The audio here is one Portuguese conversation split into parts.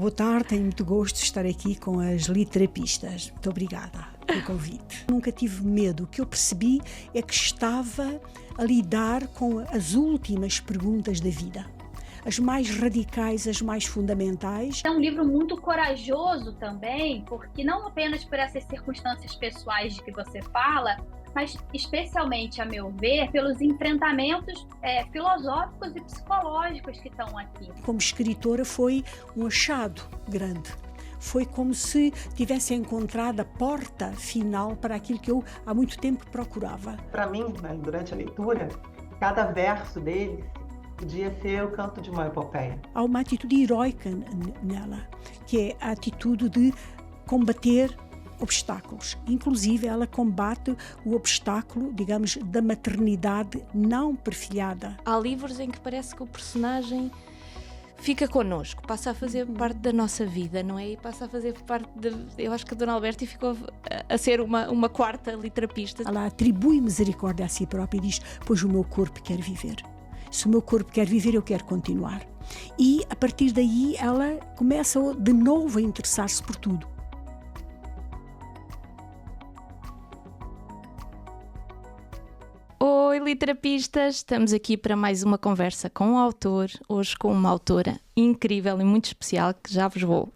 Boa tarde, tenho muito gosto de estar aqui com as literapistas. Muito obrigada pelo convite. Nunca tive medo. O que eu percebi é que estava a lidar com as últimas perguntas da vida. As mais radicais, as mais fundamentais. É um livro muito corajoso também, porque não apenas por essas circunstâncias pessoais de que você fala, mas especialmente, a meu ver, pelos enfrentamentos filosóficos e psicológicos que estão aqui. Como escritora foi um achado grande. Foi como se tivesse encontrado a porta final para aquilo que eu há muito tempo procurava. Para mim, durante a leitura, cada verso dele podia ser o canto de uma epopeia. Há uma atitude heroica nela, que é a atitude de combater obstáculos. Inclusive, ela combate o obstáculo, digamos, da maternidade não perfilhada. Há livros em que parece que o personagem fica connosco, passa a fazer parte da nossa vida, não é? E passa a fazer parte eu acho que a Dona Alberti ficou a ser uma quarta literapista. Ela atribui misericórdia a si própria e diz: pois o meu corpo quer viver. Se o meu corpo quer viver, eu quero continuar. E, a partir daí, ela começa de novo a interessar-se por tudo. Oi, literapistas! Estamos aqui para mais uma conversa com o autor, hoje com uma autora incrível e muito especial que já vos vou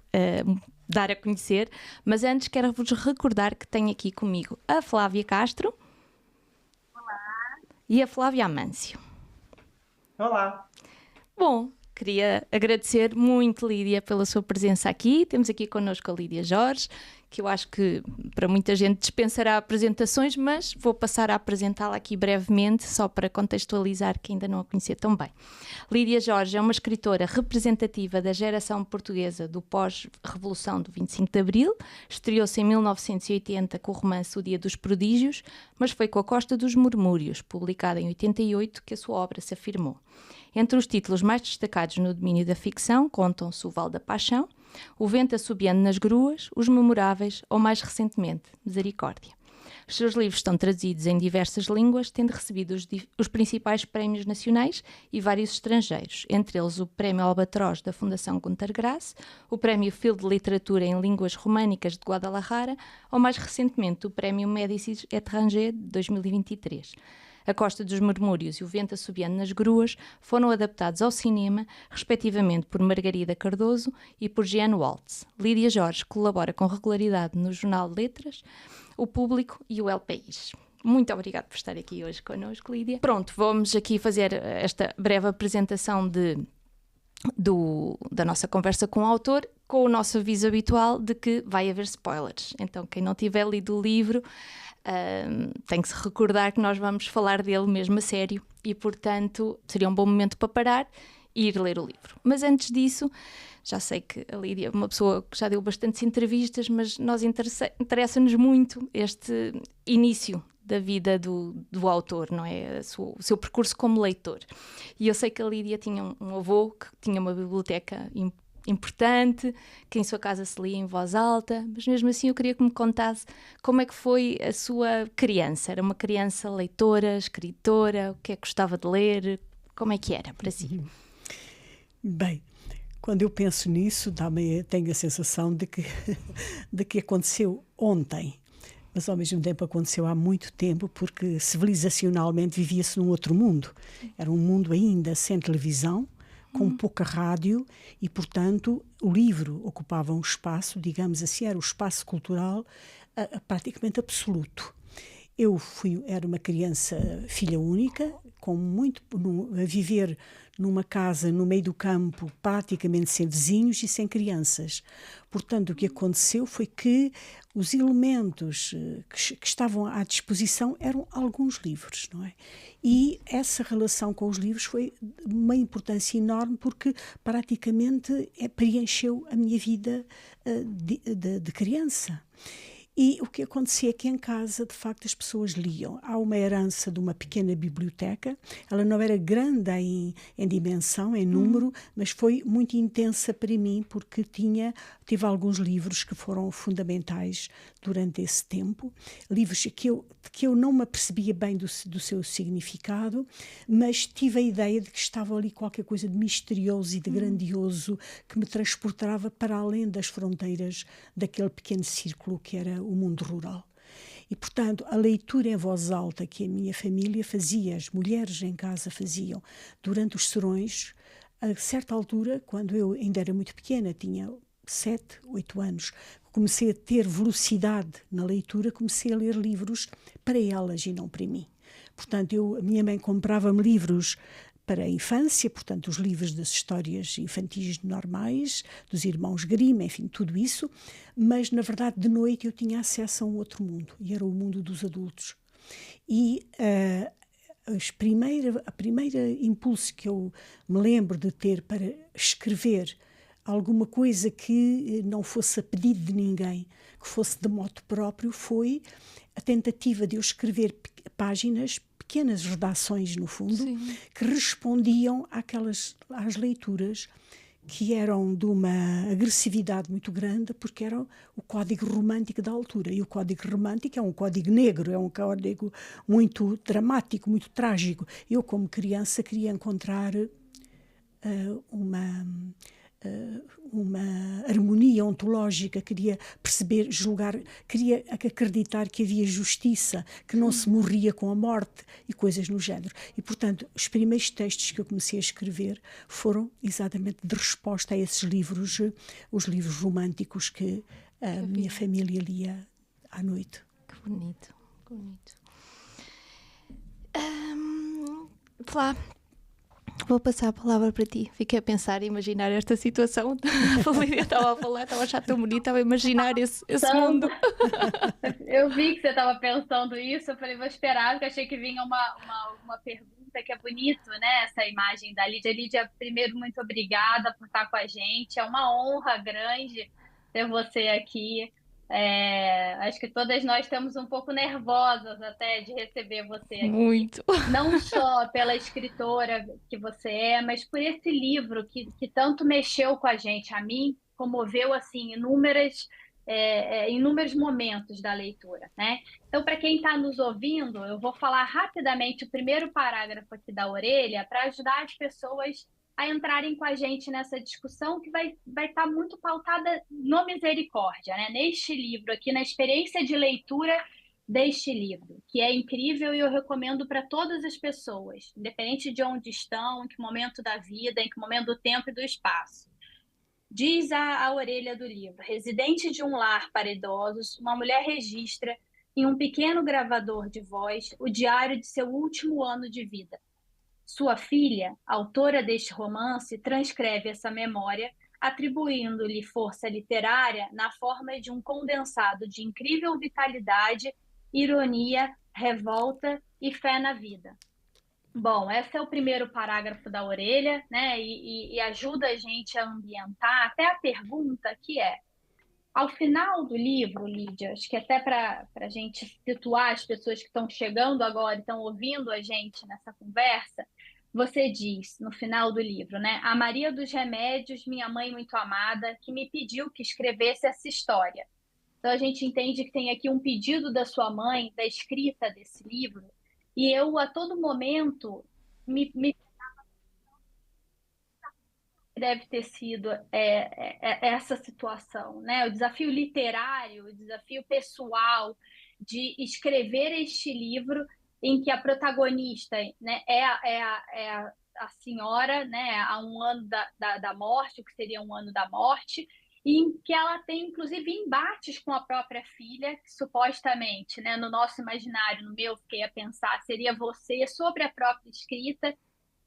dar a conhecer, mas antes quero-vos recordar que tenho aqui comigo a Flávia Castro. Olá. E a Flávia Amâncio. Olá! Bom, queria agradecer muito, Lídia, pela sua presença aqui. Temos aqui connosco a Lídia Jorge, que eu acho que para muita gente dispensará apresentações, mas vou passar a apresentá-la aqui brevemente, só para contextualizar quem ainda não a conhecia tão bem. Lídia Jorge é uma escritora representativa da geração portuguesa do pós-revolução do 25 de Abril, estreou-se em 1980 com o romance O Dia dos Prodígios, mas foi com A Costa dos Murmúrios, publicada em 88, que a sua obra se afirmou. Entre os títulos mais destacados no domínio da ficção contam-se O Vale da Paixão, O Vento Assobiando nas Gruas, Os Memoráveis ou, mais recentemente, Misericórdia. Os seus livros estão traduzidos em diversas línguas, tendo recebido os principais prémios nacionais e vários estrangeiros, entre eles o Prémio Albatroz da Fundação Günter Grass, o Prémio Field de Literatura em Línguas Românicas de Guadalajara ou, mais recentemente, o Prémio Médicis Étranger de 2023. A Costa dos Murmúrios e O Vento Assobiando nas Gruas foram adaptados ao cinema, respectivamente por Margarida Cardoso e por Jeanne Waltz. Lídia Jorge colabora com regularidade no Jornal de Letras, O Público e o El País. Muito obrigada por estar aqui hoje connosco, Lídia. Pronto, vamos aqui fazer esta breve apresentação da nossa conversa com o autor, com o nosso aviso habitual de que vai haver spoilers. Então, quem não tiver lido o livro, tem que se recordar que nós vamos falar dele mesmo a sério e, portanto, seria um bom momento para parar e ir ler o livro. Mas antes disso, já sei que a Lídia é uma pessoa que já deu bastantes entrevistas, mas nós interessa-nos muito este início da vida do autor, não é? O seu percurso como leitor. E eu sei que a Lídia tinha um avô que tinha uma biblioteca importante, que em sua casa se lia em voz alta, mas mesmo assim eu queria que me contasse como é que foi a sua criança. Era uma criança leitora, escritora, o que é que gostava de ler, como é que era para si? Bem, quando eu penso nisso, tenho a sensação de que aconteceu ontem, mas ao mesmo tempo aconteceu há muito tempo, porque civilizacionalmente vivia-se num outro mundo. Era um mundo ainda sem televisão, com pouca rádio e, portanto, o livro ocupava um espaço, digamos assim, era o espaço cultural praticamente absoluto. Era uma criança filha única, a viver numa casa no meio do campo, praticamente sem vizinhos e sem crianças. Portanto, o que aconteceu foi que os elementos que estavam à disposição eram alguns livros, não é? E essa relação com os livros foi de uma importância enorme, porque praticamente preencheu a minha vida de criança. E o que acontecia é que em casa, de facto, as pessoas liam. Há uma herança de uma pequena biblioteca. Ela não era grande em dimensão, em número, mas foi muito intensa para mim, porque tive alguns livros que foram fundamentais durante esse tempo. Livros que eu não me apercebia bem do seu significado, mas tive a ideia de que estava ali qualquer coisa de misterioso e de grandioso que me transportava para além das fronteiras daquele pequeno círculo que era o mundo rural. E, portanto, a leitura em voz alta que a minha família fazia, as mulheres em casa faziam, durante os serões, a certa altura, quando eu ainda era muito pequena, tinha 7, 8 anos, comecei a ter velocidade na leitura, comecei a ler livros para elas e não para mim. Portanto, a minha mãe comprava-me livros para a infância, portanto, os livros das histórias infantis normais, dos irmãos Grimm, enfim, tudo isso, mas, na verdade, de noite eu tinha acesso a um outro mundo, e era o mundo dos adultos. E a primeira impulso que eu me lembro de ter para escrever alguma coisa que não fosse a pedido de ninguém, que fosse de modo próprio, foi a tentativa de eu escrever páginas, pequenas redações, no fundo, sim, que respondiam às leituras, que eram de uma agressividade muito grande, porque era o código romântico da altura. E o código romântico é um código negro, é um código muito dramático, muito trágico. Eu, como criança, queria encontrar uma harmonia ontológica, queria perceber, julgar, queria acreditar que havia justiça, que não se morria com a morte e coisas no género. E, portanto, os primeiros textos que eu comecei a escrever foram exatamente de resposta a esses livros, os livros românticos que a minha família lia à noite. Que bonito, que bonito. Flá, vou passar a palavra para ti. Fiquei a pensar e imaginar esta situação. A Lídia estava a falar, estava a achar tão bonito, estava a imaginar esse mundo. Eu vi que você estava pensando isso, eu falei, vou esperar, porque achei que vinha uma pergunta que é bonito, né? Essa imagem da Lídia. Lídia, primeiro, muito obrigada por estar com a gente. É uma honra grande ter você aqui. Acho que todas nós estamos um pouco nervosas até de receber você aqui. Muito. Não só pela escritora que você é, mas por esse livro que tanto mexeu com a gente. A mim comoveu assim inúmeros momentos da leitura, né? Então, para quem está nos ouvindo, eu vou falar rapidamente o primeiro parágrafo aqui da orelha para ajudar as pessoas a entrarem com a gente nessa discussão que vai estar muito pautada no Misericórdia, né? Neste livro aqui, na experiência de leitura deste livro, que é incrível e eu recomendo para todas as pessoas, independente de onde estão, em que momento da vida, em que momento do tempo e do espaço. Diz a orelha do livro: residente de um lar para idosos, uma mulher registra em um pequeno gravador de voz o diário de seu último ano de vida. Sua filha, autora deste romance, transcreve essa memória, atribuindo-lhe força literária na forma de um condensado de incrível vitalidade, ironia, revolta e fé na vida. Bom, esse é o primeiro parágrafo da orelha, né? E ajuda a gente a ambientar até a pergunta que é: ao final do livro, Lídia, acho que até para a gente situar as pessoas que estão chegando agora e estão ouvindo a gente nessa conversa, você diz, no final do livro, né? A Maria dos Remédios, minha mãe muito amada, que me pediu que escrevesse essa história. Então, a gente entende que tem aqui um pedido da sua mãe, da escrita desse livro, e eu, a todo momento, me deve ter sido essa situação, né? O desafio literário, o desafio pessoal de escrever este livro em que a protagonista, né, é a senhora, né, há um ano da morte, o que seria um ano da morte, e em que ela tem, inclusive, embates com a própria filha, que supostamente, né, no nosso imaginário, no meu, fiquei a pensar, seria você sobre a própria escrita,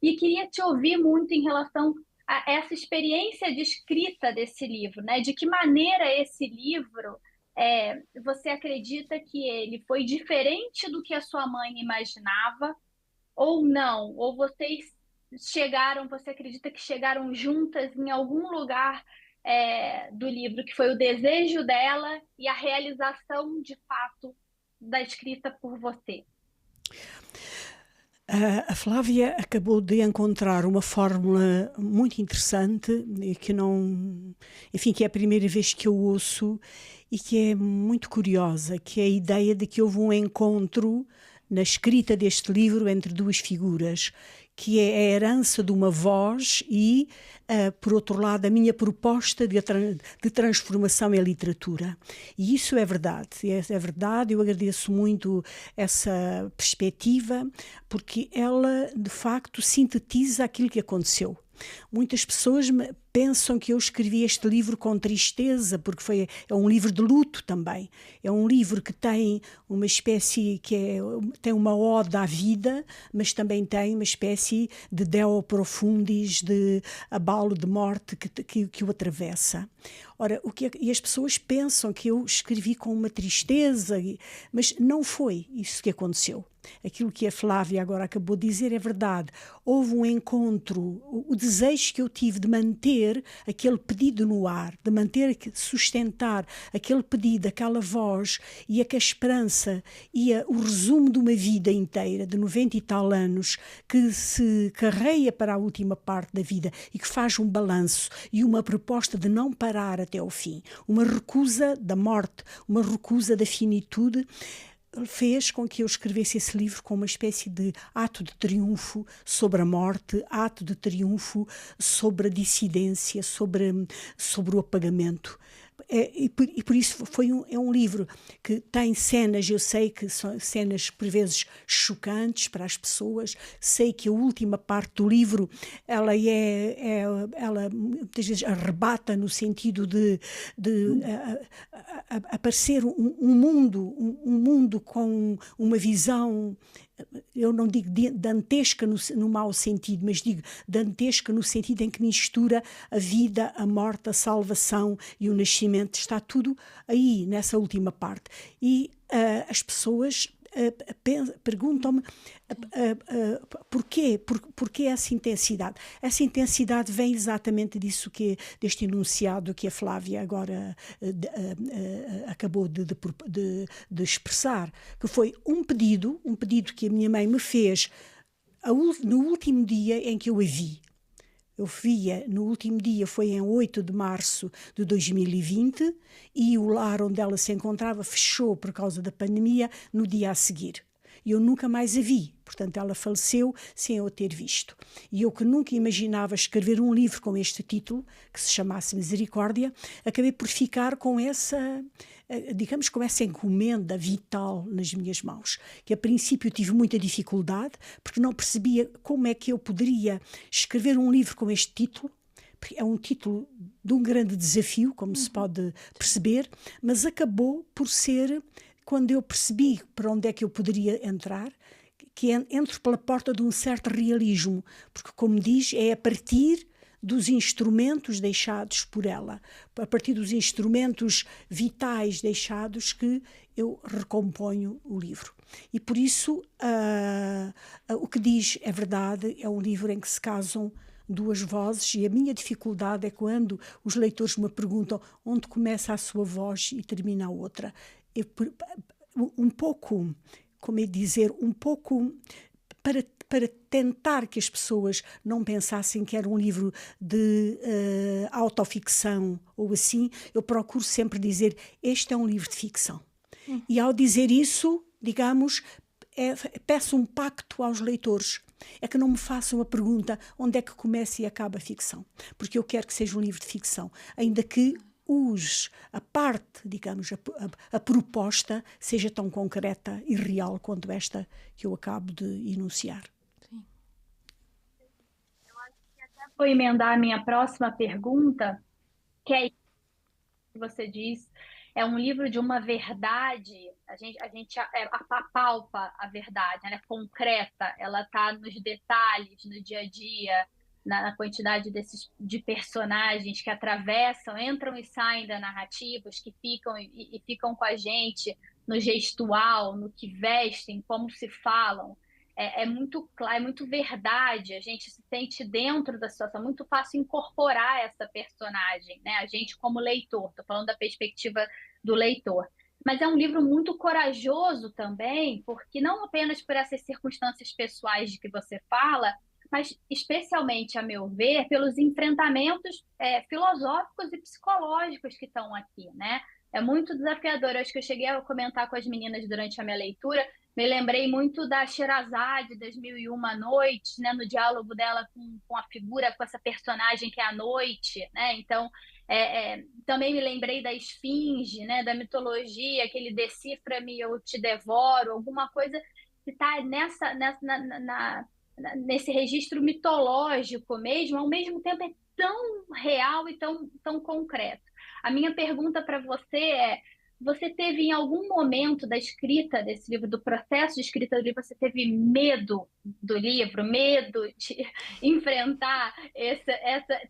e queria te ouvir muito em relação a essa experiência de escrita desse livro, né? De que maneira esse livro, você acredita que ele foi diferente do que a sua mãe imaginava, ou não? Ou você acredita que chegaram juntas em algum lugar do livro, que foi o desejo dela e a realização de fato da escrita por você? A Flávia acabou de encontrar uma fórmula muito interessante e que não, enfim, que é a primeira vez que eu ouço e que é muito curiosa, que é a ideia de que houve um encontro na escrita deste livro entre duas figuras, que é a herança de uma voz e, por outro lado, a minha proposta de transformação em literatura. E isso é verdade, é verdade, eu agradeço muito essa perspectiva, porque ela, de facto, sintetiza aquilo que aconteceu. Muitas pessoas pensam que eu escrevi este livro com tristeza, porque é um livro de luto também. É um livro que tem uma espécie, tem uma ode à vida, mas também tem uma espécie de deo profundis, de abalo de morte que o atravessa. Ora, e as pessoas pensam que eu escrevi com uma tristeza, mas não foi isso que aconteceu. Aquilo que a Flávia agora acabou de dizer é verdade. Houve um encontro, o desejo que eu tive de manter aquele pedido no ar, de manter, sustentar aquele pedido, aquela voz, e a esperança e o resumo de uma vida inteira, de 90 e tal anos, que se carreia para a última parte da vida e que faz um balanço e uma proposta de não parar até ao fim, uma recusa da morte, uma recusa da finitude, fez com que eu escrevesse esse livro com uma espécie de ato de triunfo sobre a morte, ato de triunfo sobre a dissidência, sobre o apagamento. E por isso é um livro que tem cenas, eu sei que são cenas por vezes chocantes para as pessoas, sei que a última parte do livro ela muitas vezes arrebata no sentido de aparecer um mundo com uma visão, eu não digo dantesca no mau sentido, mas digo dantesca no sentido em que mistura a vida, a morte, a salvação e o nascimento. Está tudo aí nessa última parte. E as pessoas perguntam-me porquê essa intensidade. Essa intensidade vem exatamente deste enunciado que a Flávia agora acabou de expressar, que foi um pedido que a minha mãe me fez no último dia em que eu a vi. Eu via no último dia, foi em 8 de março de 2020, e o lar onde ela se encontrava fechou por causa da pandemia no dia a seguir. E eu nunca mais a vi, portanto ela faleceu sem eu a ter visto. E eu, que nunca imaginava escrever um livro com este título, que se chamasse Misericórdia, acabei por ficar com essa, digamos, com essa encomenda vital nas minhas mãos, que a princípio tive muita dificuldade, porque não percebia como é que eu poderia escrever um livro com este título, porque é um título de um grande desafio, como se pode perceber, mas acabou por ser, quando eu percebi para onde é que eu poderia entrar, que entro pela porta de um certo realismo, porque, como diz, é a partir dos instrumentos deixados por ela, a partir dos instrumentos vitais deixados, que eu recomponho o livro. E por isso o que diz é verdade, é um livro em que se casam duas vozes, e a minha dificuldade é quando os leitores me perguntam onde começa a sua voz e termina a outra. Um pouco, como é dizer, um pouco para tentar que as pessoas não pensassem que era um livro de autoficção ou assim, eu procuro sempre dizer, este é um livro de ficção. E ao dizer isso, digamos, peço um pacto aos leitores, é que não me façam a pergunta onde é que começa e acaba a ficção, porque eu quero que seja um livro de ficção, ainda que a parte, digamos, a proposta seja tão concreta e real quanto esta que eu acabo de enunciar. Sim. Eu acho que até vou emendar a minha próxima pergunta, que é que você diz, é um livro de uma verdade, a gente apalpa a verdade, ela é concreta, ela está nos detalhes, no dia a dia, na quantidade de personagens que atravessam, entram e saem da narrativa, os que ficam e ficam com a gente no gestual, no que vestem, como se falam. é muito claro, é muito verdade, a gente se sente dentro da situação, é muito fácil incorporar essa personagem, né? A gente como leitor, estou falando da perspectiva do leitor. Mas é um livro muito corajoso também, porque não apenas por essas circunstâncias pessoais de que você fala, mas especialmente, a meu ver, pelos enfrentamentos filosóficos e psicológicos que estão aqui, né? É muito desafiador. Eu acho que eu cheguei a comentar com as meninas durante a minha leitura, me lembrei muito da Sherazade, das Mil e Uma Noites, né? No diálogo dela com a figura, com essa personagem que é a noite, né? Então, também me lembrei da Esfinge, né? Da mitologia, aquele decifra-me, eu te devoro, alguma coisa que está nesse registro mitológico mesmo, ao mesmo tempo é tão real e tão concreto. A minha pergunta para você é: você teve em algum momento da escrita desse livro, do processo de escrita do livro, você teve medo do livro, medo de enfrentar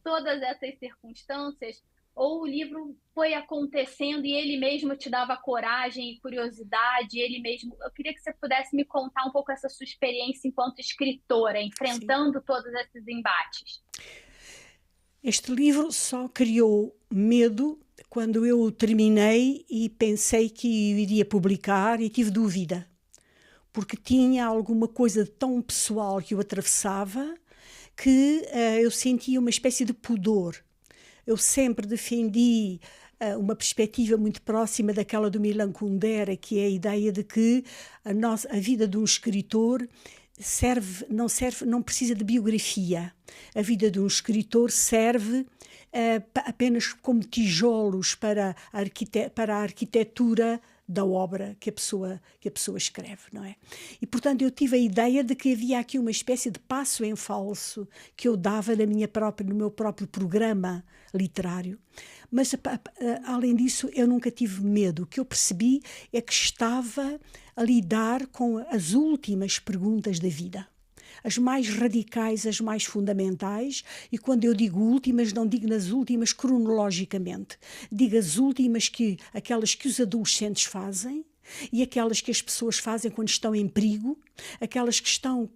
todas essas circunstâncias? Ou o livro foi acontecendo e ele mesmo te dava coragem e curiosidade, ele mesmo... Eu queria que você pudesse me contar um pouco essa sua experiência enquanto escritora, enfrentando todos esses embates. Este livro só criou medo quando eu o terminei e pensei que iria publicar e tive dúvida, porque tinha alguma coisa tão pessoal que eu atravessava que eu sentia uma espécie de pudor. Eu sempre defendi uma perspectiva muito próxima daquela do Milan Kundera, que é a ideia de que a vida de um escritor não precisa de biografia. A vida de um escritor serve apenas como tijolos para a arquitetura da obra que a pessoa escreve, não é? E, portanto, eu tive a ideia de que havia aqui uma espécie de passo em falso que eu dava no meu próprio programa literário. Mas, além disso, eu nunca tive medo. O que eu percebi é que estava a lidar com as últimas perguntas da vida. As mais radicais, as mais fundamentais, e quando eu digo últimas, não digo nas últimas cronologicamente, digo as últimas aquelas que os adolescentes fazem e aquelas que as pessoas fazem quando estão em perigo, aquelas que estão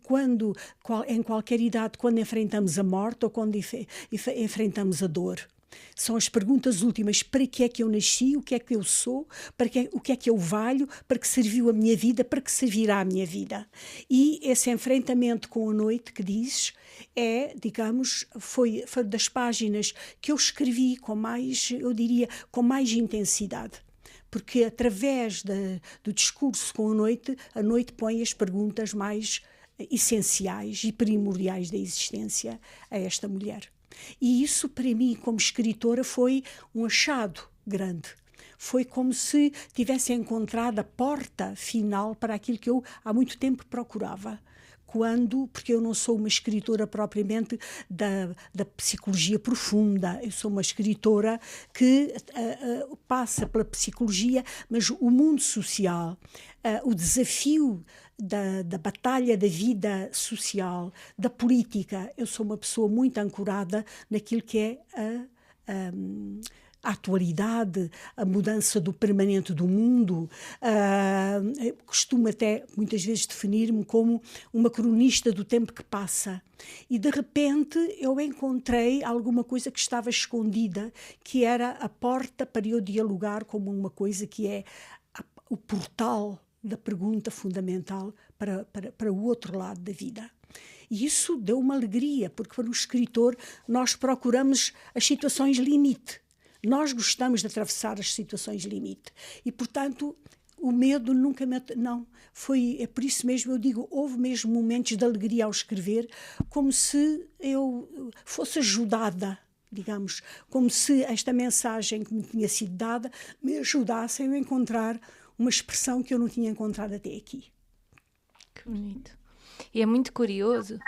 em qualquer idade, quando enfrentamos a morte ou quando enfrentamos a dor. São as perguntas últimas: para que é que eu nasci, o que é que eu sou, o que é que eu valho, para que serviu a minha vida, para que servirá a minha vida. E esse enfrentamento com a noite que dizes foi das páginas que eu escrevi com mais, eu diria, com mais intensidade. Porque através do discurso com a noite põe as perguntas mais essenciais e primordiais da existência a esta mulher. E isso, para mim, como escritora, foi um achado grande. Foi como se tivesse encontrado a porta final para aquilo que eu há muito tempo procurava. Porque eu não sou uma escritora propriamente da psicologia profunda, eu sou uma escritora que passa pela psicologia, mas o mundo social, o desafio da batalha da vida social, da política, eu sou uma pessoa muito ancorada naquilo que é a atualidade, a mudança do permanente do mundo. Costumo até muitas vezes definir-me como uma cronista do tempo que passa. E de repente eu encontrei alguma coisa que estava escondida, que era a porta para eu dialogar como uma coisa que é o portal da pergunta fundamental para o outro lado da vida. E isso deu uma alegria, porque para o escritor nós procuramos as situações limite. Nós gostamos de atravessar as situações limite. E, portanto, o medo nunca me... Não, é por isso mesmo eu digo, houve mesmo momentos de alegria ao escrever, como se eu fosse ajudada, digamos, como se esta mensagem que me tinha sido dada me ajudasse a encontrar uma expressão que eu não tinha encontrado até aqui. Que bonito. E é muito curioso.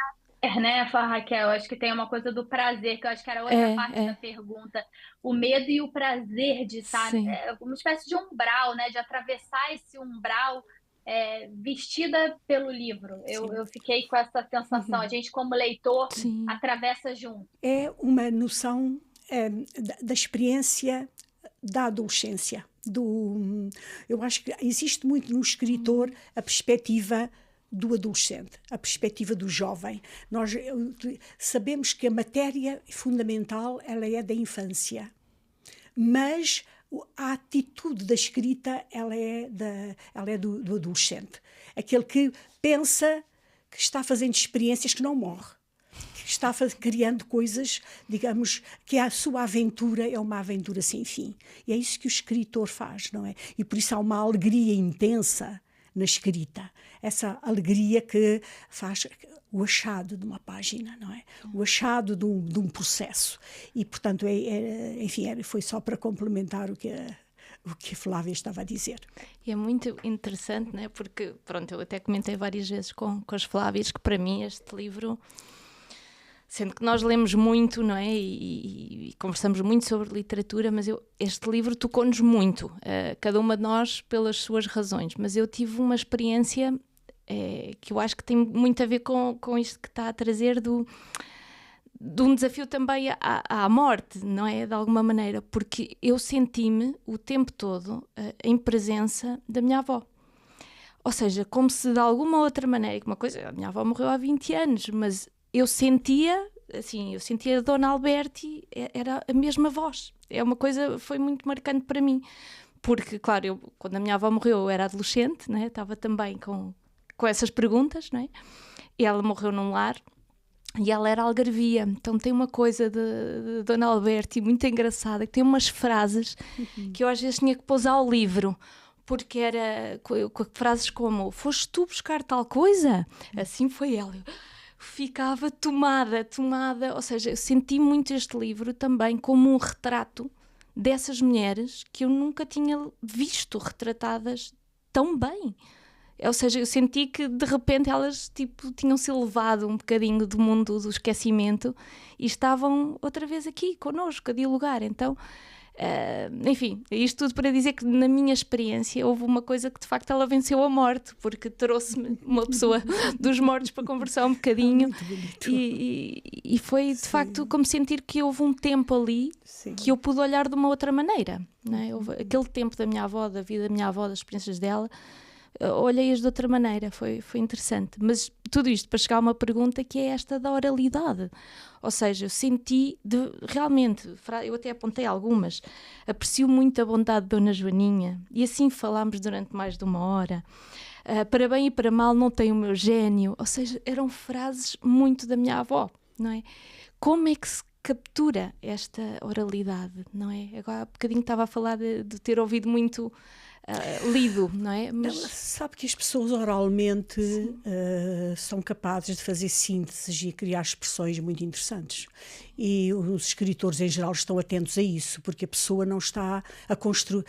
Né, Raquel? Acho que tem uma coisa do prazer, que eu acho que era outra parte da pergunta. O medo e o prazer de estar... uma espécie de umbral, né? De atravessar esse umbral vestida pelo livro. Eu fiquei com essa sensação. A gente, como leitor, atravessa junto. É uma noção da experiência da adolescência. Eu acho que existe muito no escritor a perspectiva do adolescente, a perspectiva do jovem. Nós sabemos que a matéria fundamental ela é da infância, mas a atitude da escrita ela é do adolescente. Aquele que pensa que está fazendo experiências que não morre, que está criando coisas, digamos, que a sua aventura é uma aventura sem fim. E é isso que o escritor faz, não é? E por isso há uma alegria intensa na escrita. Essa alegria que faz o achado de uma página, não é? O achado de um processo. E, portanto, foi só para complementar o que a Flávia estava a dizer. E é muito interessante, não é? Porque, pronto, eu até comentei várias vezes com as Flávias que, para mim, este livro, sendo que nós lemos muito, não é? E conversamos muito sobre literatura, mas este livro tocou-nos muito, cada uma de nós pelas suas razões. Mas eu tive uma experiência que eu acho que tem muito a ver com isto que está a trazer de um desafio também à morte, não é? De alguma maneira, porque eu senti-me o tempo todo em presença da minha avó. Ou seja, como se de alguma outra maneira, a minha avó morreu há 20 anos, mas eu sentia a Dona Alberti, era a mesma voz. É uma coisa, foi muito marcante para mim. Porque, claro, quando a minha avó morreu, eu era adolescente, né? Estava também com essas perguntas, não é? E ela morreu num lar e ela era algarvia. Então tem uma coisa de Dona Alberti muito engraçada, que tem umas frases que eu às vezes tinha que pousar ao livro, porque era com frases como: foste tu buscar tal coisa? Assim foi ela. Ficava tomada, ou seja, eu senti muito este livro também como um retrato dessas mulheres que eu nunca tinha visto retratadas tão bem. Ou seja, eu senti que de repente elas tinham-se elevado um bocadinho do mundo do esquecimento e estavam outra vez aqui connosco a dialogar. Então, enfim, isto tudo para dizer que na minha experiência houve uma coisa que de facto ela venceu a morte, porque trouxe-me uma pessoa dos mortos para conversar um bocadinho. E foi de facto como sentir que houve um tempo ali que eu pude olhar de uma outra maneira, não é? Houve aquele tempo da minha avó, da vida da minha avó, das experiências dela, olhei-as de outra maneira, foi interessante. Mas tudo isto para chegar a uma pergunta que é esta da oralidade. Ou seja, eu senti realmente, eu até apontei algumas, aprecio muito a bondade de Dona Joaninha, e assim falámos durante mais de 1 hora. Para bem e para mal não tem o meu gênio. Ou seja, eram frases muito da minha avó, não é? Como é que se captura esta oralidade, não é? Agora há bocadinho estava a falar de ter ouvido muito lido, não é? Mas sabe que as pessoas oralmente são capazes de fazer sínteses e criar expressões muito interessantes. E os escritores em geral estão atentos a isso, porque a pessoa não está a construir,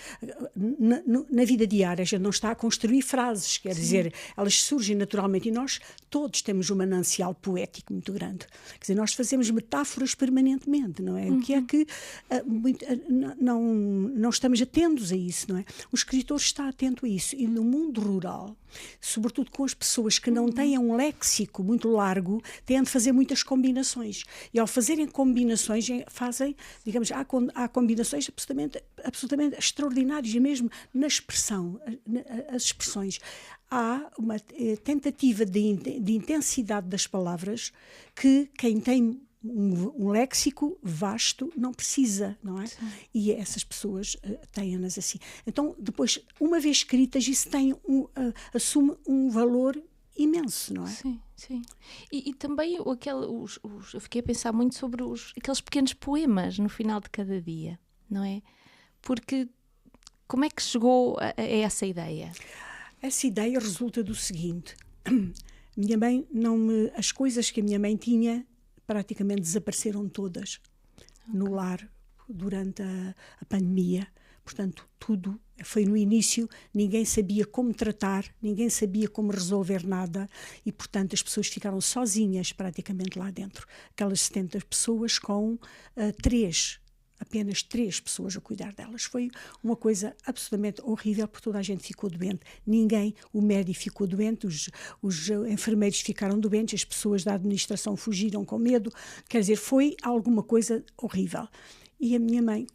na vida diária, a gente não está a construir frases, quer dizer, elas surgem naturalmente, e nós todos temos um manancial poético muito grande. Quer dizer, nós fazemos metáforas permanentemente, não é? O que é que não estamos atentos a isso, não é? O escritor está atento a isso, e no mundo rural, sobretudo com as pessoas que não têm um léxico muito largo, têm de fazer muitas combinações, e ao fazerem combinações fazem, digamos, há combinações absolutamente extraordinárias, e mesmo na expressão, as expressões, há uma tentativa de intensidade das palavras que quem tem um léxico vasto não precisa, não é? Sim. E essas pessoas têm-nas assim. Então, depois, uma vez escritas, isso assume um valor imenso, não é? Sim, sim. E também eu fiquei a pensar muito sobre aqueles pequenos poemas no final de cada dia, não é? Porque como é que chegou a essa ideia? Essa ideia resulta do seguinte: minha mãe as coisas que a minha mãe tinha praticamente desapareceram todas no lar durante a pandemia. Portanto, tudo foi no início, ninguém sabia como tratar, ninguém sabia como resolver nada, e, portanto, as pessoas ficaram sozinhas praticamente lá dentro. Aquelas 70 pessoas com apenas 3 pessoas a cuidar delas. Foi uma coisa absolutamente horrível, porque toda a gente ficou doente. O médico ficou doente, os enfermeiros ficaram doentes, as pessoas da administração fugiram com medo. Quer dizer, foi alguma coisa horrível. E a minha mãe,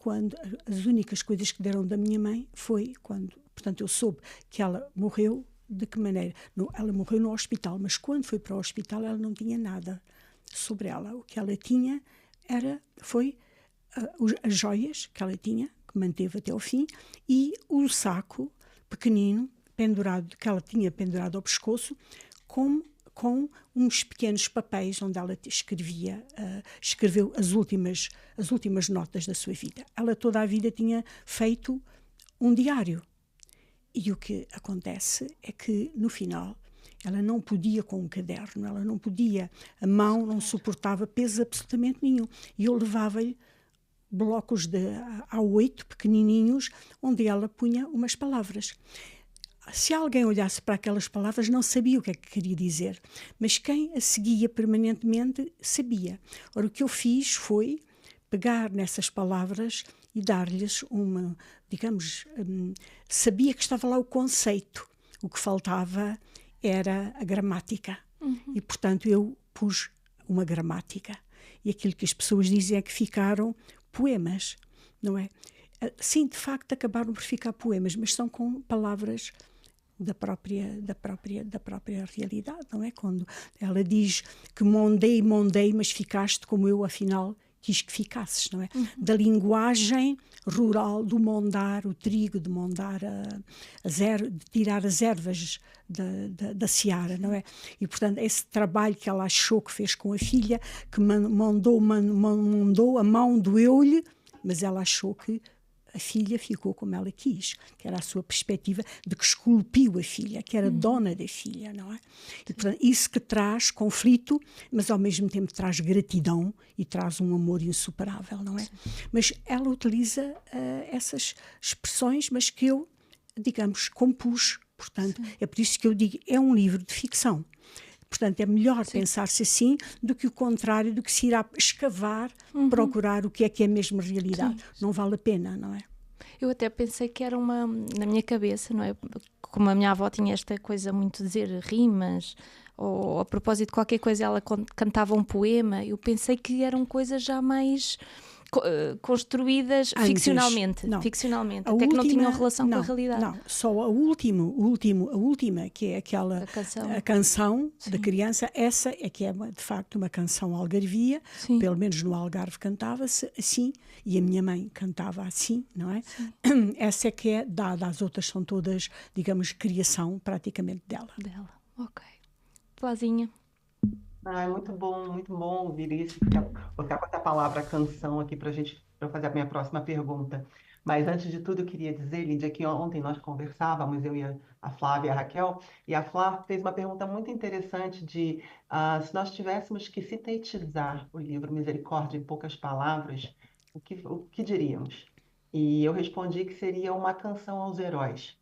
as únicas coisas que deram da minha mãe foi quando, portanto, eu soube que ela morreu de que maneira? Ela morreu no hospital, mas quando foi para o hospital ela não tinha nada sobre ela. O que ela tinha foi as joias que ela tinha, que manteve até ao fim, e o saco pequenino que ela tinha pendurado ao pescoço, com uns pequenos papéis onde ela escreveu as últimas notas da sua vida. Ela toda a vida tinha feito um diário. E o que acontece é que, no final, ela não podia com um caderno, ela não podia, a mão não suportava peso absolutamente nenhum. E eu levava-lhe blocos de A8 pequenininhos, onde ela punha umas palavras. Se alguém olhasse para aquelas palavras, não sabia o que é que queria dizer, mas quem a seguia permanentemente sabia. Ora, o que eu fiz foi pegar nessas palavras e dar-lhes sabia que estava lá o conceito, o que faltava era a gramática. E, portanto, eu pus uma gramática. E aquilo que as pessoas dizem é que ficaram poemas, não é? Sim, de facto, acabaram por ficar poemas, mas são com palavras da própria realidade, não é? Quando ela diz que mondei, mas ficaste como eu, afinal, quis que ficasses, não é? Da linguagem rural, do mondar o trigo, de mondar de tirar as ervas da seara, não é? E, portanto, esse trabalho que ela achou que fez com a filha, que mondou, a mão doeu-lhe, mas ela achou que a filha ficou como ela quis, que era a sua perspectiva de que esculpiu a filha, que era dona da filha, não é? E, portanto, isso que traz conflito, mas ao mesmo tempo traz gratidão e traz um amor insuperável, não é? Sim. Mas ela utiliza essas expressões, mas que eu, digamos, compus. Portanto, é por isso que eu digo, é um livro de ficção. Portanto, é melhor pensar-se assim do que o contrário, do que se ir a escavar, procurar o que é mesmo realidade. Sim. Não vale a pena, não é? Eu até pensei que era na minha cabeça, não é? Como a minha avó tinha esta coisa muito de dizer rimas, ou a propósito de qualquer coisa ela cantava um poema, eu pensei que eram coisas já mais construídas ficcionalmente, até que não tinham relação com a realidade. Não, só a última, que é aquela a canção da criança, essa é que é de facto uma canção algarvia. Sim. Pelo menos no Algarve cantava-se assim, e a minha mãe cantava assim, não é? Sim. Essa é que é dada, as outras são todas, digamos, criação praticamente dela. Ok. Flazinha. É muito bom ouvir isso. Vou ficar com essa palavra canção aqui para eu fazer a minha próxima pergunta. Mas antes de tudo, eu queria dizer, Lídia, que ontem nós conversávamos, eu e a Flávia e a Raquel, e a Flávia fez uma pergunta muito interessante de se nós tivéssemos que sintetizar o livro Misericórdia em poucas palavras, o que diríamos? E eu respondi que seria uma canção aos heróis,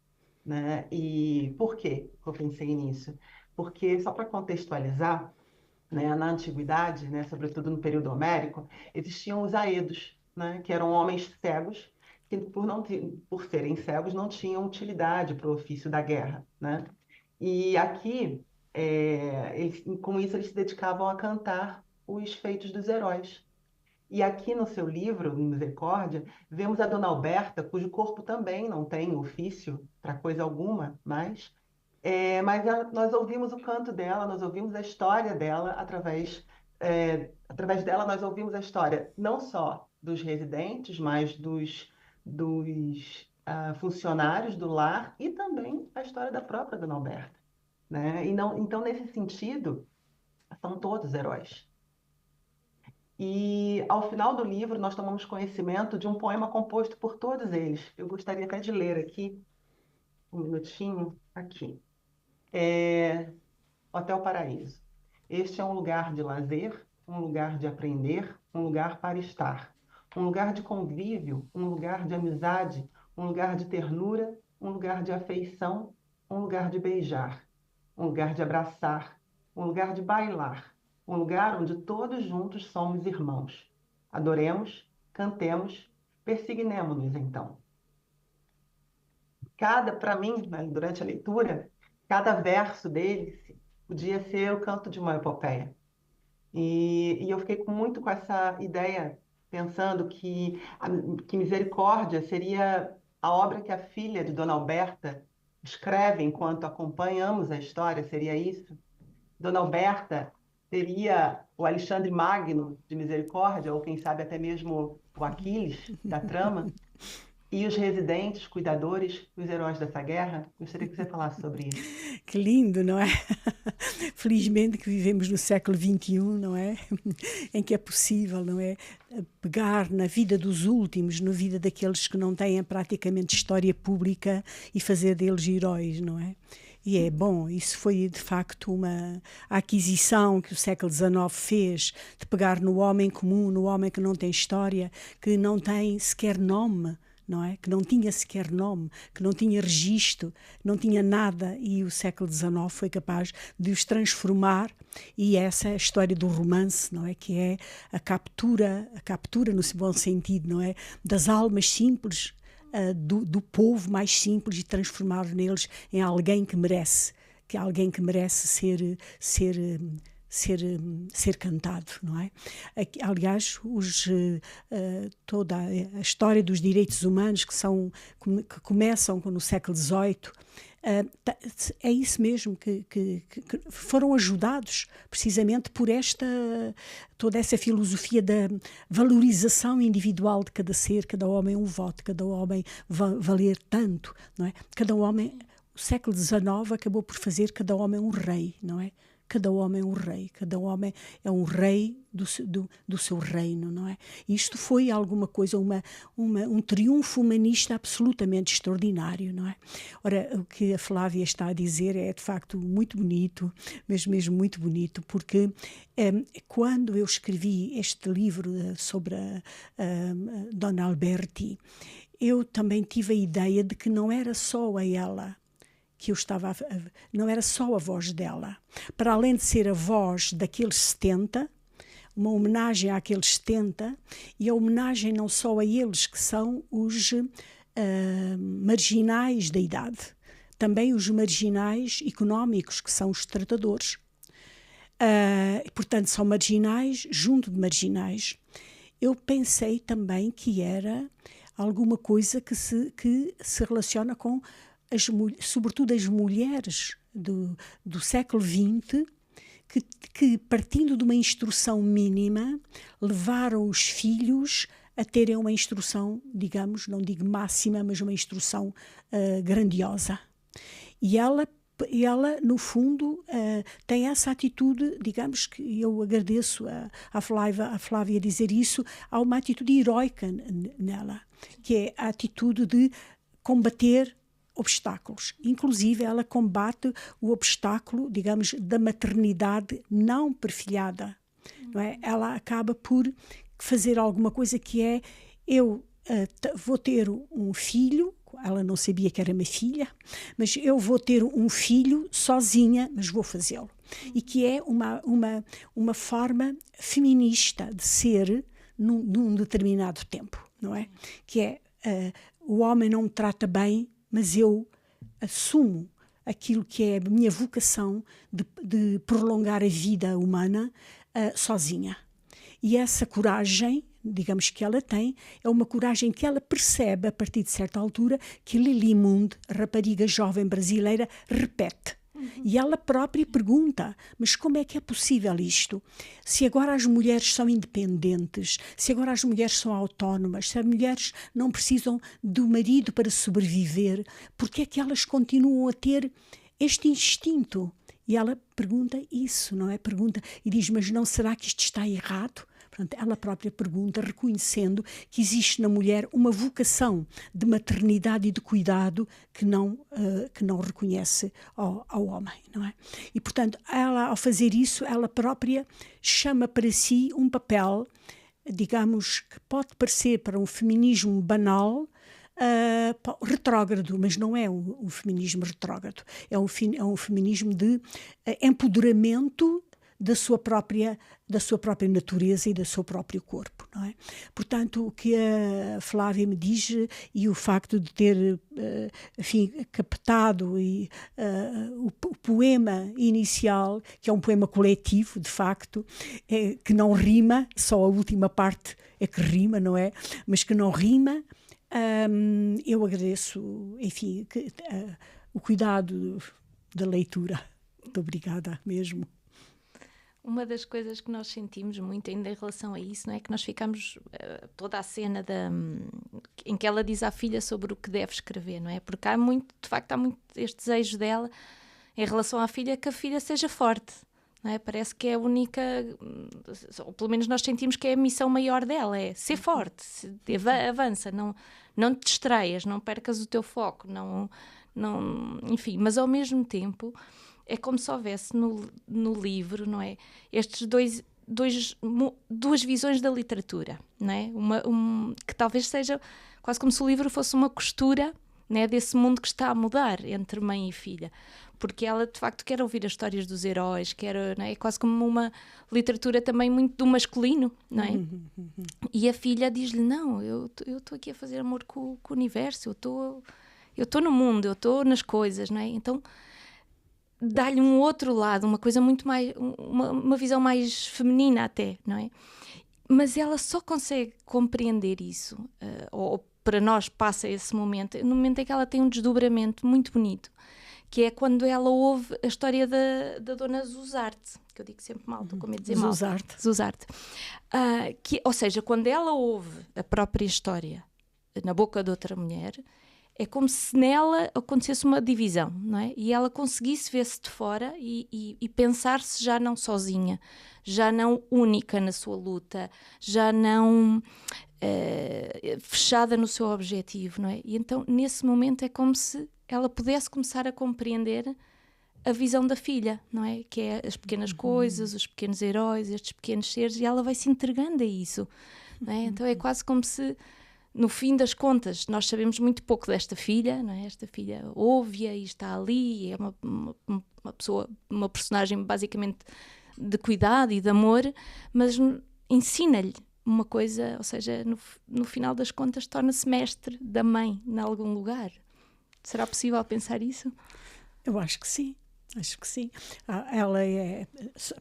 né? E por que eu pensei nisso? Porque, só para contextualizar, né, na antiguidade, né, sobretudo no período homérico, existiam os aedos, né, que eram homens cegos, que por serem cegos não tinham utilidade para o ofício da guerra, né? E aqui, com isso, eles se dedicavam a cantar os feitos dos heróis. E aqui no seu livro, Misericórdia, vemos a Dona Alberta, cujo corpo também não tem ofício para coisa alguma, mas nós ouvimos o canto dela, nós ouvimos a história dela, através dela nós ouvimos a história não só dos residentes, mas dos funcionários do lar e também a história da própria Dona Alberta, né? Então, nesse sentido, são todos heróis. E, ao final do livro, nós tomamos conhecimento de um poema composto por todos eles. Eu gostaria até de ler aqui, um minutinho, aqui. Hotel Paraíso. Este é um lugar de lazer, um lugar de aprender, um lugar para estar. Um lugar de convívio, um lugar de amizade, um lugar de ternura, um lugar de afeição, um lugar de beijar, um lugar de abraçar, um lugar de bailar, um lugar onde todos juntos somos irmãos. Adoremos, cantemos, persignemo-nos então. Para mim, né, durante a leitura, cada verso dele podia ser o canto de uma epopeia. E eu fiquei muito com essa ideia, pensando que Misericórdia seria a obra que a filha de Dona Alberta escreve enquanto acompanhamos a história, seria isso? Dona Alberta seria o Alexandre Magno de Misericórdia, ou quem sabe até mesmo o Aquiles da trama? E os residentes, cuidadores, os heróis dessa guerra? Gostaria que você falasse sobre isso. Que lindo, não é? Felizmente que vivemos no século XXI, não é? Em que é possível, não é? Pegar na vida dos últimos, na vida daqueles que não têm praticamente história pública e fazer deles heróis, não é? E é bom, isso foi de facto uma aquisição que o século XIX fez, de pegar no homem comum, no homem que não tem história, que não tem sequer nome, não é? Que não tinha sequer nome, que não tinha registro, não tinha nada, e o século XIX foi capaz de os transformar, e essa é a história do romance, não é? Que é a captura no bom sentido, não é? Das almas simples, do povo mais simples, e transformar neles em alguém que merece ser cantado, não é? Aliás, toda a história dos direitos humanos que começam no século XVIII, é isso mesmo, que foram ajudados precisamente por toda essa filosofia da valorização individual de cada ser, cada homem um voto, cada homem valer tanto, não é? Cada homem, o século XIX acabou por fazer cada homem um rei, não é? Cada homem é um rei, cada homem é um rei do seu reino, não é? Isto foi alguma coisa, um triunfo humanista absolutamente extraordinário, não é? Ora, o que a Flávia está a dizer é de facto muito bonito, mesmo muito bonito, porque quando eu escrevi este livro sobre a Dona Alberti, eu também tive a ideia de que não era só a ela que eu estava não era só a voz dela. Para além de ser a voz daqueles 70, uma homenagem àqueles 70, e a homenagem não só a eles, que são os marginais da idade, também os marginais económicos, que são os tratadores. Portanto, são marginais junto de marginais. Eu pensei também que era alguma coisa que se relaciona com sobretudo as mulheres do século XX, que partindo de uma instrução mínima, levaram os filhos a terem uma instrução, digamos, não digo máxima, mas uma instrução grandiosa. E ela, no fundo, tem essa atitude, digamos, que eu agradeço a Flávia dizer isso, há uma atitude heroica nela, que é a atitude de combater obstáculos. Inclusive, ela combate o obstáculo, digamos, da maternidade não perfilhada. Não é? Ela acaba por fazer alguma coisa que é, eu vou ter um filho, ela não sabia que era minha filha, mas eu vou ter um filho sozinha, mas vou fazê-lo. E que é uma forma feminista de ser num determinado tempo, não é? Que é, o homem não me trata bem, mas eu assumo aquilo que é a minha vocação de prolongar a vida humana sozinha. E essa coragem, digamos, que ela tem, é uma coragem que ela percebe a partir de certa altura, que Lili Mund, rapariga jovem brasileira, repete. E ela própria pergunta, mas como é que é possível isto? Se agora as mulheres são independentes, se agora as mulheres são autónomas, se as mulheres não precisam do marido para sobreviver, por que é que elas continuam a ter este instinto? E ela pergunta isso, não é? Pergunta e diz, mas não será que isto está errado? Portanto, ela própria pergunta, reconhecendo que existe na mulher uma vocação de maternidade e de cuidado que não reconhece ao homem, não é? E, portanto, ela, ao fazer isso, ela própria chama para si um papel, digamos, que pode parecer para um feminismo banal, retrógrado, mas não é um feminismo retrógrado. É um feminismo de empoderamento da sua própria natureza e do seu próprio corpo, não é? Portanto, o que a Flávia me diz, e o facto de ter, captado o poema inicial, que é um poema coletivo, de facto, que não rima, só a última parte é que rima, não é? Mas que não rima. Eu agradeço, enfim, o cuidado da leitura. Muito obrigada mesmo. Uma das coisas que nós sentimos muito ainda em relação a isso, não é? Que nós ficamos toda a cena em que ela diz à filha sobre o que deve escrever, não é? Porque há muito este desejo dela em relação à filha, que a filha seja forte, não é? Parece que é a única, ou pelo menos nós sentimos que é a missão maior dela, é ser forte, avança, não te distraias, não percas o teu foco, enfim, mas ao mesmo tempo é como se houvesse no livro, não é? Estes duas visões da literatura, não é? Que talvez seja quase como se o livro fosse uma costura, não é? Desse mundo que está a mudar entre mãe e filha. Porque ela, de facto, quer ouvir as histórias dos heróis, não é? É quase como uma literatura também muito do masculino, não é? E a filha diz-lhe, não, eu estou aqui a fazer amor com o universo, eu estou no mundo, eu estou nas coisas, não é? Então dá-lhe um outro lado, uma coisa muito mais, uma visão mais feminina até, não é? Mas ela só consegue compreender isso, ou para nós passa esse momento, no momento em que ela tem um desdobramento muito bonito, que é quando ela ouve a história da dona Zuzarte, que eu digo sempre mal, estou com medo de dizer mal. Zuzarte. Ou seja, quando ela ouve a própria história na boca de outra mulher, é como se nela acontecesse uma divisão, não é? E ela conseguisse ver-se de fora e pensar-se já não sozinha, já não única na sua luta, já não fechada no seu objetivo, não é? E então, nesse momento, é como se ela pudesse começar a compreender a visão da filha, não é? Que é as pequenas coisas, os pequenos heróis, estes pequenos seres, e ela vai se entregando a isso, não é? Então é quase como se, no fim das contas, nós sabemos muito pouco desta filha, não é? Esta filha ouve-a e está ali, é uma pessoa, uma personagem basicamente de cuidado e de amor, mas ensina-lhe uma coisa, ou seja, no final das contas torna-se mestre da mãe em algum lugar. Será possível pensar isso? Eu acho que sim. Acho que sim. Ela é,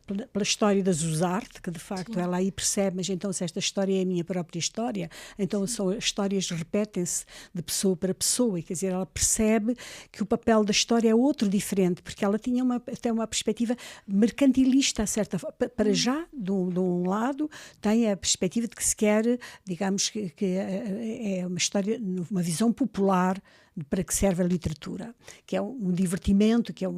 pela história da Zuzarte, que de facto sim, ela aí percebe, mas então se esta história é a minha própria história, então são, as histórias repetem-se de pessoa para pessoa, e quer dizer, ela percebe que o papel da história é outro diferente, porque ela tinha até uma perspectiva mercantilista, certa, para já, de um lado, tem a perspectiva de que se quer, digamos, que é uma história, uma visão popular, para que serve a literatura, que é um divertimento, que é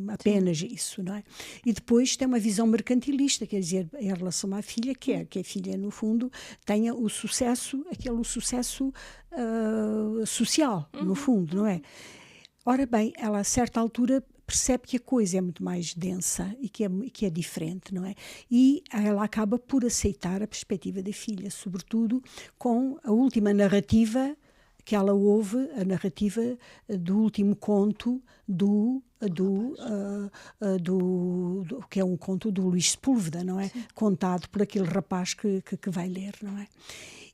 apenas isso, não é? E depois tem uma visão mercantilista, quer dizer, em relação à filha, que a filha, no fundo, tenha o sucesso, aquele sucesso social, no fundo, não é? Ora bem, ela a certa altura percebe que a coisa é muito mais densa e que é diferente, não é? E ela acaba por aceitar a perspectiva da filha, sobretudo com a última narrativa que ela ouve, a narrativa do último conto que é um conto do Luís Sepúlveda, não é? Sim. Contado por aquele rapaz que vai ler, não é?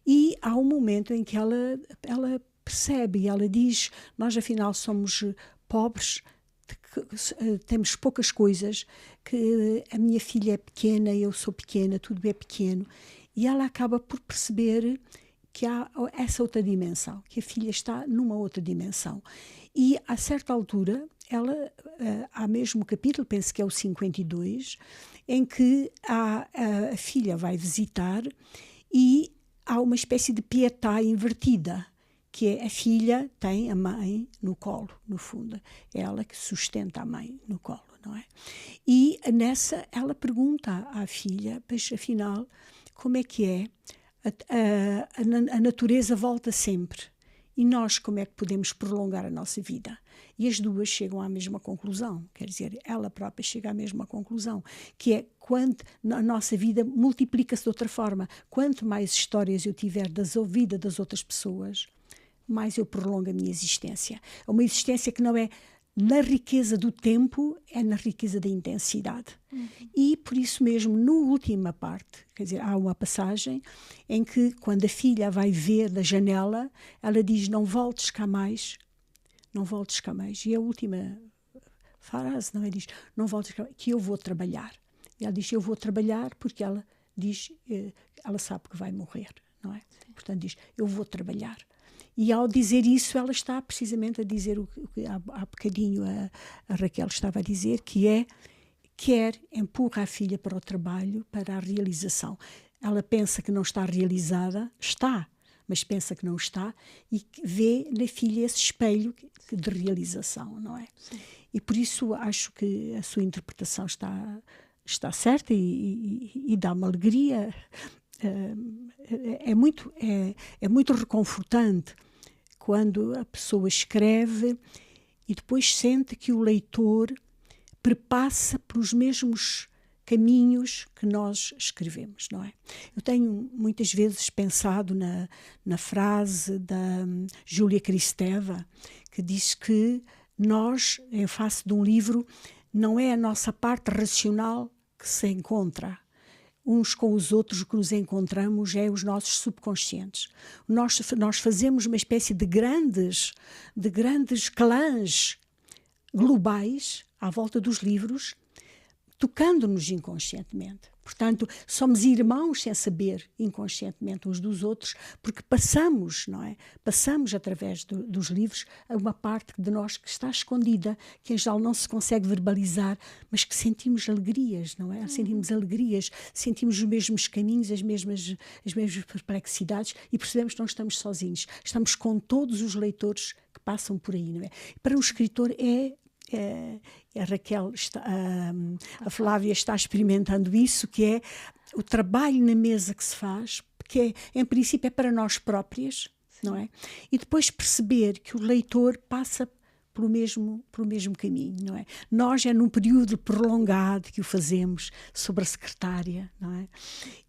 E há um momento em que ela percebe e ela diz, nós afinal somos pobres, temos poucas coisas, que a minha filha é pequena, eu sou pequena, tudo é pequeno. E ela acaba por perceber que há essa outra dimensão, que a filha está numa outra dimensão. E, a certa altura, ela, há mesmo um capítulo, penso que é o 52, em que a filha vai visitar e há uma espécie de pietà invertida, que é a filha tem a mãe no colo, no fundo. É ela que sustenta a mãe no colo, não é? E nessa, ela pergunta à filha, pois afinal, como é que é? A natureza volta sempre. E nós, como é que podemos prolongar a nossa vida? E as duas chegam à mesma conclusão. Quer dizer, ela própria chega à mesma conclusão, que é quando a nossa vida multiplica-se de outra forma. Quanto mais histórias eu tiver da vida das outras pessoas, mais eu prolongo a minha existência. É uma existência que não é na riqueza do tempo, é na riqueza da intensidade. E por isso mesmo, na última parte, quer dizer, há uma passagem em que, quando a filha vai ver da janela, ela diz, não voltes cá mais, não voltes cá mais. E a última frase, não é? Diz, não voltes cá mais, que eu vou trabalhar. E ela diz, eu vou trabalhar, porque ela diz, ela sabe que vai morrer, não é? Portanto diz, eu vou trabalhar. E ao dizer isso, ela está precisamente a dizer o que há bocadinho a Raquel estava a dizer, que é, empurra a filha para o trabalho, para a realização. Ela pensa que não está realizada, está, mas pensa que não está, e vê na filha esse espelho de realização, não é? Sim. E por isso acho que a sua interpretação está certa e dá uma alegria. É muito reconfortante quando a pessoa escreve e depois sente que o leitor perpassa pelos mesmos caminhos que nós escrevemos, não é? Eu tenho muitas vezes pensado na frase da Júlia Kristeva, que diz que nós, em face de um livro, não é a nossa parte racional que se encontra uns com os outros, o que nos encontramos é os nossos subconscientes. Nós fazemos uma espécie de grandes clãs globais à volta dos livros, tocando-nos inconscientemente. Portanto, somos irmãos sem saber inconscientemente uns dos outros, porque passamos, não é? Passamos através dos livros a uma parte de nós que está escondida, que em geral não se consegue verbalizar, mas que sentimos alegrias, não é? Sentimos alegrias, sentimos os mesmos caminhos, as mesmas perplexidades e percebemos que não estamos sozinhos. Estamos com todos os leitores que passam por aí, não é? Para um escritor a Raquel, a Flávia está experimentando isso, que é o trabalho na mesa que se faz, que em princípio é para nós próprias, não é? E depois perceber que o leitor passa pelo mesmo caminho, não é? Nós é num período prolongado que o fazemos sobre a secretária, não é?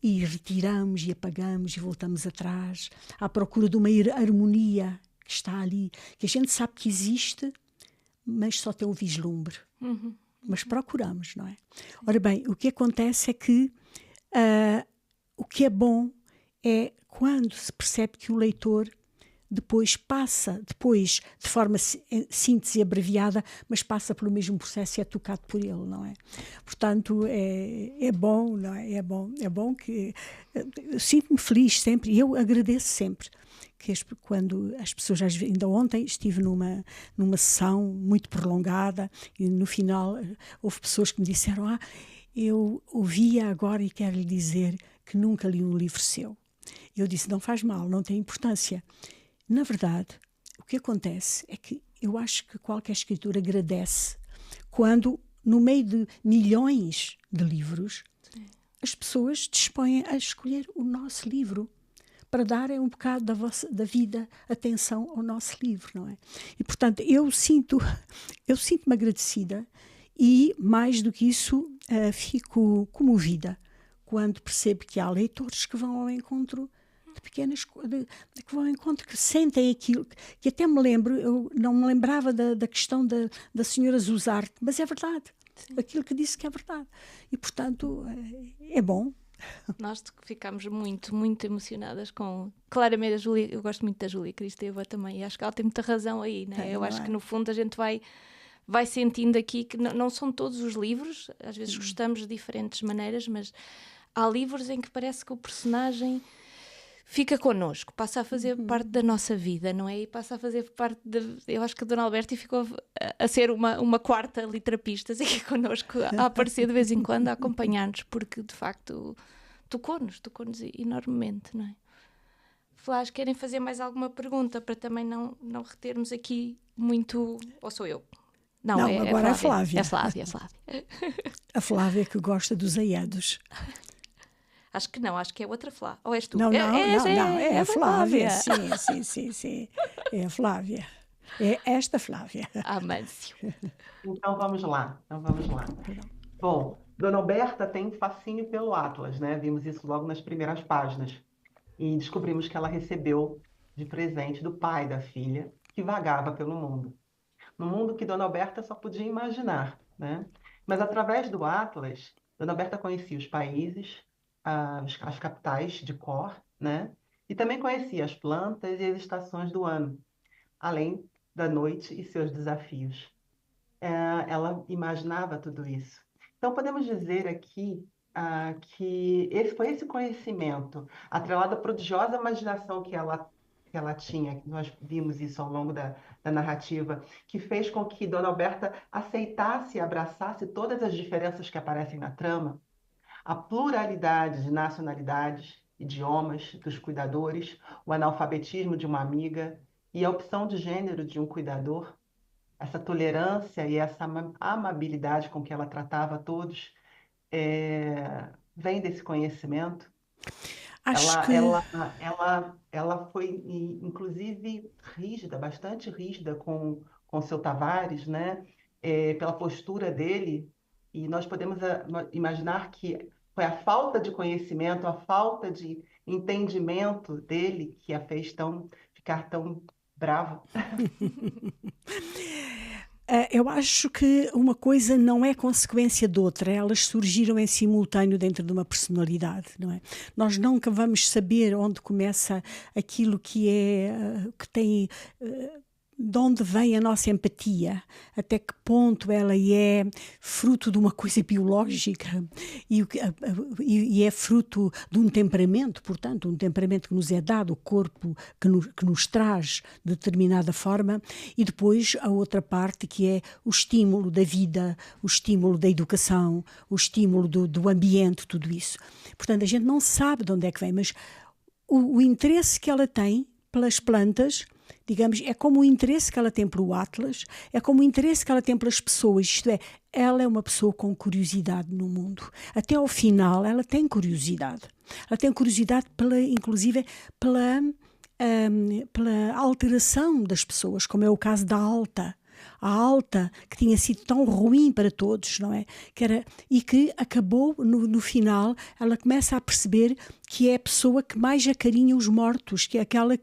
E retiramos e apagamos e voltamos atrás à procura de uma harmonia que está ali, que a gente sabe que existe, mas só tem um vislumbre. Mas procuramos, não é? Ora bem, o que acontece é que o que é bom é quando se percebe que o leitor depois passa, de forma síntese e abreviada, mas passa pelo mesmo processo e é tocado por ele, não é? Portanto, é bom, não é? É bom que... Sinto-me feliz sempre e eu agradeço sempre que quando as pessoas, ainda ontem estive numa sessão muito prolongada e no final houve pessoas que me disseram: eu ouvia agora e quero lhe dizer que nunca li um livro seu. Eu disse: não faz mal, não tem importância. Na verdade, o que acontece é que eu acho que qualquer escritor agradece quando, no meio de milhões de livros, as pessoas dispõem a escolher o nosso livro, para darem um bocado da vida atenção ao nosso livro, não é? E, portanto, eu sinto-me agradecida e, mais do que isso, fico comovida quando percebo que há leitores que vão ao encontro de pequenas coisas, que vão ao encontro, que sentem aquilo, que até me lembro, eu não me lembrava da questão da senhora Zuzarte, mas é verdade. Sim. Aquilo que disse que é verdade. E, portanto, é bom. Nós ficámos muito, muito emocionadas com... Claramente a Júlia, eu gosto muito da Júlia Kristeva também, e acho que ela tem muita razão aí, né? Eu acho que no fundo a gente vai sentindo aqui que não são todos os livros, às vezes gostamos de diferentes maneiras, mas há livros em que parece que o personagem fica connosco, passa a fazer parte da nossa vida, não é? E passa a fazer parte eu acho que a Dona Alberti ficou a ser uma quarta litrapistas aqui connosco, a aparecer de vez em quando, a acompanhar-nos, porque de facto tocou-nos enormemente, não é? Flás, querem fazer mais alguma pergunta para também não retermos aqui muito... Ou sou eu? Não, agora é a Flávia. É a Flávia. A Flávia que gosta dos aiados. Acho que não, acho que é outra Flávia. Ou és tu? Não, é a Flávia. Sim. É a Flávia. É esta Flávia. Amâncio. Então vamos lá. Bom, Dona Alberta tem um fascínio pelo Atlas, né? Vimos isso logo nas primeiras páginas. E descobrimos que ela recebeu de presente do pai da filha, que vagava pelo mundo. No mundo que Dona Alberta só podia imaginar, né? Mas através do Atlas, Dona Alberta conhecia os países, as capitais de cor, né? E também conhecia as plantas e as estações do ano, além da noite e seus desafios. Ela imaginava tudo isso. Então, podemos dizer aqui que foi esse conhecimento, atrelado à prodigiosa imaginação que ela que ela tinha, nós vimos isso ao longo da narrativa, que fez com que Dona Alberta aceitasse e abraçasse todas as diferenças que aparecem na trama, a pluralidade de nacionalidades, idiomas dos cuidadores, o analfabetismo de uma amiga e a opção de gênero de um cuidador, essa tolerância e essa amabilidade com que ela tratava a todos, vem desse conhecimento. Ela foi, inclusive, rígida, bastante rígida com seu Tavares, né? Pela postura dele, e nós podemos imaginar que foi a falta de conhecimento, a falta de entendimento dele que a fez ficar tão brava. Eu acho que uma coisa não é consequência de outra, elas surgiram em simultâneo dentro de uma personalidade, não é? Nós nunca vamos saber onde começa aquilo que tem... de onde vem a nossa empatia, até que ponto ela é fruto de uma coisa biológica e é fruto de um temperamento, portanto, um temperamento que nos é dado, o corpo que nos traz de determinada forma, e depois a outra parte que é o estímulo da vida, o estímulo da educação, o estímulo do ambiente, tudo isso. Portanto, a gente não sabe de onde é que vem, mas o interesse que ela tem pelas plantas, digamos, é como o interesse que ela tem pelo Atlas, é como o interesse que ela tem pelas pessoas, isto é, ela é uma pessoa com curiosidade no mundo. Até ao final ela tem curiosidade. Ela tem curiosidade inclusive pela alteração das pessoas, como é o caso da Alta. A Alta, que tinha sido tão ruim para todos, não é? E que acabou, no final, ela começa a perceber que é a pessoa que mais acarinha os mortos, que é aquela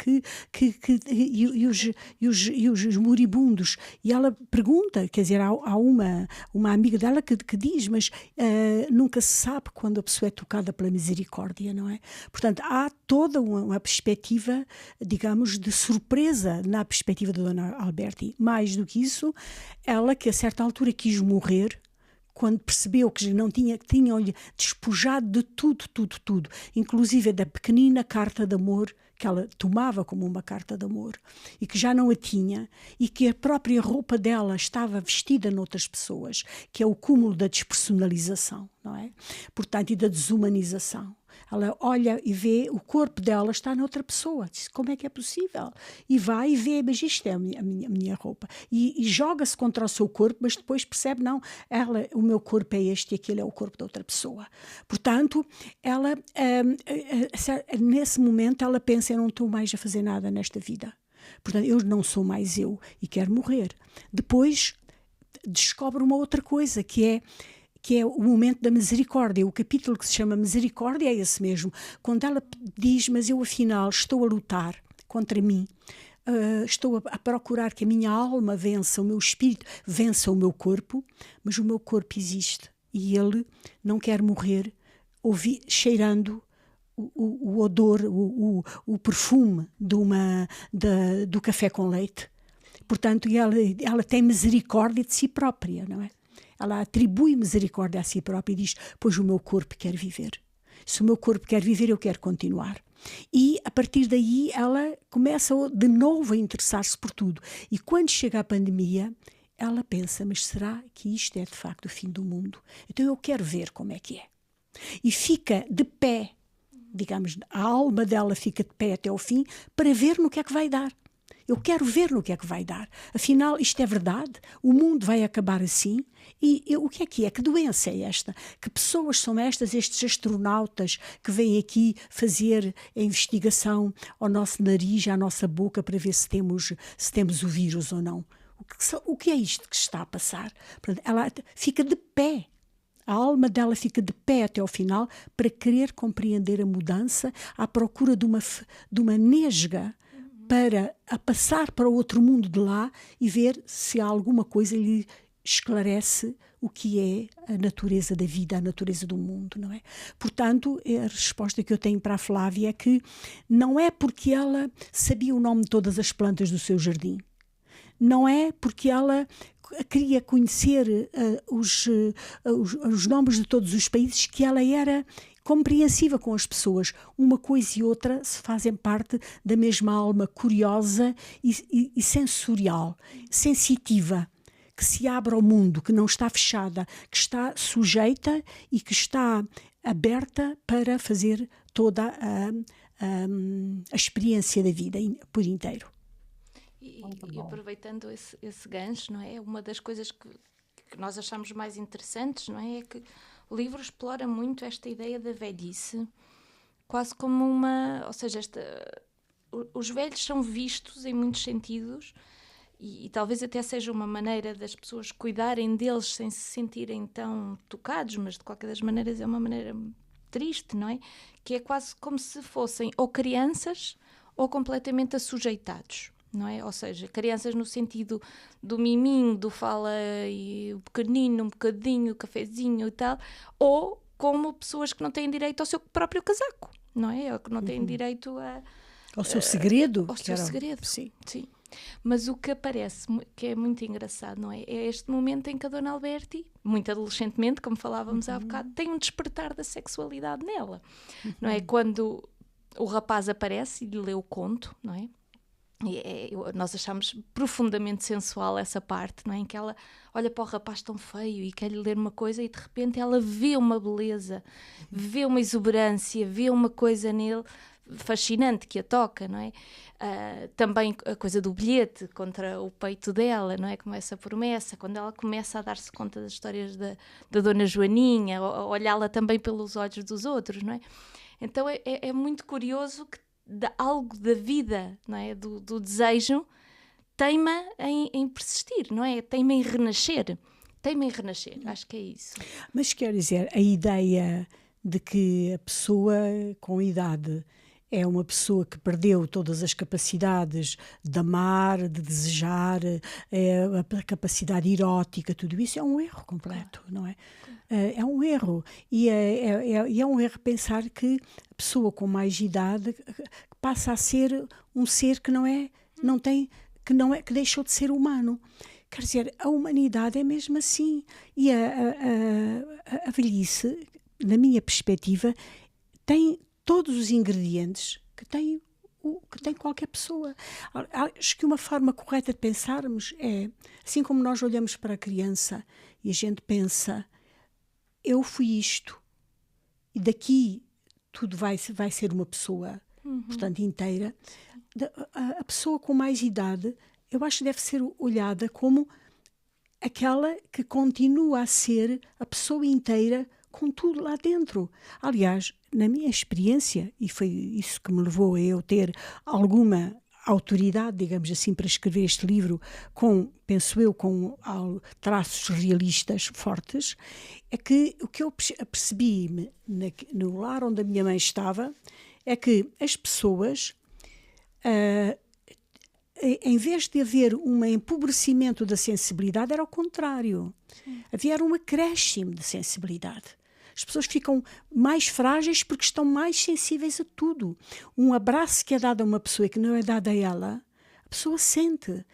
e os moribundos. E ela pergunta, quer dizer, há uma amiga dela que diz, mas nunca se sabe quando a pessoa é tocada pela misericórdia, não é? Portanto, há toda uma perspectiva, digamos, de surpresa na perspectiva da Dona Alberti. Mais do que isso, ela que a certa altura quis morrer, quando percebeu que tinham-lhe despojado de tudo, inclusive da pequenina carta de amor que ela tomava como uma carta de amor e que já não a tinha, e que a própria roupa dela estava vestida noutras pessoas, que é o cúmulo da despersonalização, não é? Portanto, e da desumanização. Ela olha e vê o corpo dela está noutra pessoa. Diz, como é que é possível? E vai e vê, mas isto é a minha roupa. E joga-se contra o seu corpo, mas depois percebe, não, o meu corpo é este e aquele é o corpo da outra pessoa. Portanto, ela, nesse momento, ela pensa, eu não estou mais a fazer nada nesta vida. Portanto, eu não sou mais eu e quero morrer. Depois, descobre uma outra coisa, que é o momento da misericórdia. O capítulo que se chama Misericórdia é esse mesmo. Quando ela diz, mas eu afinal estou a lutar contra mim, estou a procurar que a minha alma vença, o meu espírito vença o meu corpo, mas o meu corpo existe e ele não quer morrer cheirando o odor, o perfume do café com leite. Portanto, ela tem misericórdia de si própria, não é? Ela atribui misericórdia a si própria e diz, pois o meu corpo quer viver. Se o meu corpo quer viver, eu quero continuar. E, a partir daí, ela começa de novo a interessar-se por tudo. E quando chega a pandemia, ela pensa, mas será que isto é de facto o fim do mundo? Então eu quero ver como é que é. E fica de pé, digamos, a alma dela fica de pé até ao fim, para ver no que é que vai dar. Eu quero ver no que é que vai dar. Afinal, isto é verdade? O mundo vai acabar assim? E o que é que é? Que doença é esta? Que pessoas são estas, estes astronautas que vêm aqui fazer a investigação ao nosso nariz, à nossa boca, para ver se temos o vírus ou não? O que é isto que está a passar? Ela fica de pé. A alma dela fica de pé até ao final para querer compreender a mudança, à procura de uma nesga para passar para o outro mundo de lá e ver se há alguma coisa lhe esclarece o que é a natureza da vida, a natureza do mundo, não é? Portanto, a resposta que eu tenho para a Flávia é que não é porque ela sabia o nome de todas as plantas do seu jardim, não é porque ela queria conhecer os nomes de todos os países que ela era compreensiva com as pessoas. Uma coisa e outra se fazem parte da mesma alma curiosa e sensorial, sensitiva, que se abre ao mundo, que não está fechada, que está sujeita e que está aberta para fazer toda a experiência da vida por inteiro. E aproveitando esse gancho, não é? Uma das coisas que nós achamos mais interessantes, não é? É que o livro explora muito esta ideia da velhice, quase como ou seja, os velhos são vistos em muitos sentidos e talvez até seja uma maneira das pessoas cuidarem deles sem se sentirem tão tocados, mas de qualquer das maneiras é uma maneira triste, não é? Que é quase como se fossem ou crianças ou completamente assujeitados, não é? Ou seja, crianças no sentido do miminho, do fala e o pequenino, um bocadinho, o cafezinho e tal, ou como pessoas que não têm direito ao seu próprio casaco, não é? Ou que não têm direito ao seu segredo. Ao seu segredo, sim. Mas o que aparece, que é muito engraçado, não é? É este momento em que a Dona Alberti, muito adolescentemente, como falávamos há bocado, tem um despertar da sexualidade nela, não é? Quando o rapaz aparece e lhe lê o conto, não é? Nós achamos profundamente sensual essa parte, não é? Em que ela olha para o rapaz tão feio e quer lhe ler uma coisa e de repente ela vê uma beleza, vê uma exuberância, vê uma coisa nele fascinante que a toca, não é? Também a coisa do bilhete contra o peito dela, não é? Como essa promessa, quando ela começa a dar-se conta das histórias da Dona Joaninha, a olhá-la também pelos olhos dos outros, não é? Então é muito curioso que algo da vida, não é? Do desejo teima em persistir, não é? Teima em renascer, acho que é isso. Mas quer dizer, a ideia de que a pessoa com idade é uma pessoa que perdeu todas as capacidades de amar, de desejar, a capacidade erótica, tudo isso é um erro completo, não é? É um erro. E é um erro pensar que a pessoa com mais idade passa a ser um ser que que deixou de ser humano. Quer dizer, a humanidade é mesmo assim. E a velhice, na minha perspectiva, tem todos os ingredientes que tem qualquer pessoa. Acho que uma forma correta de pensarmos é, assim como nós olhamos para a criança e a gente pensa, eu fui isto, e daqui tudo vai ser uma pessoa, portanto, inteira. A pessoa com mais idade, eu acho que deve ser olhada como aquela que continua a ser a pessoa inteira com tudo lá dentro. Aliás, na minha experiência, e foi isso que me levou a eu ter alguma autoridade, digamos assim, para escrever este livro, penso eu, com traços realistas fortes, é que o que eu percebi no lar onde a minha mãe estava é que as pessoas, em vez de haver um empobrecimento da sensibilidade, era ao contrário. Havia um acréscimo de sensibilidade. As pessoas ficam mais frágeis porque estão mais sensíveis a tudo. Um abraço que é dado a uma pessoa que não é dado a ela, a pessoa sente.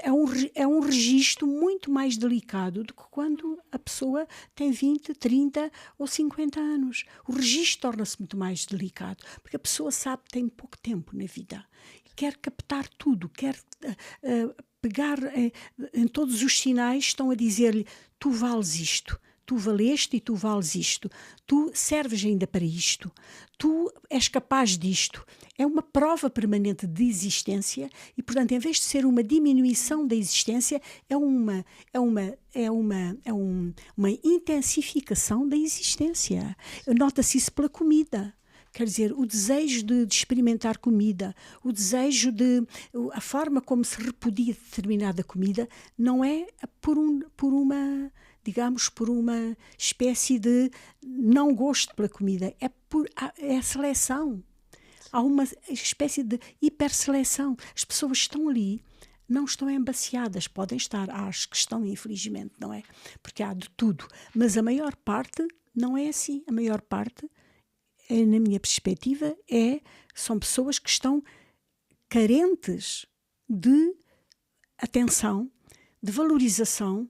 É um registro muito mais delicado do que quando a pessoa tem 20, 30 ou 50 anos. O registro torna-se muito mais delicado, porque a pessoa sabe que tem pouco tempo na vida. Quer captar tudo, quer pegar em todos os sinais, estão a dizer-lhe, tu vales isto. Tu valeste e tu vales isto. Tu serves ainda para isto. Tu és capaz disto. É uma prova permanente de existência e, portanto, em vez de ser uma diminuição da existência, é uma intensificação da existência. Nota-se isso pela comida. Quer dizer, o desejo de experimentar comida, o desejo a forma como se repudia determinada comida, não é por uma espécie de não gosto pela comida, é a seleção. Há uma espécie de hiperseleção. As pessoas estão ali, não estão embaciadas, podem estar, acho que estão, infelizmente, não é? Porque há de tudo. Mas a maior parte não é assim. A maior parte, na minha perspectiva, são pessoas que estão carentes de atenção, de valorização,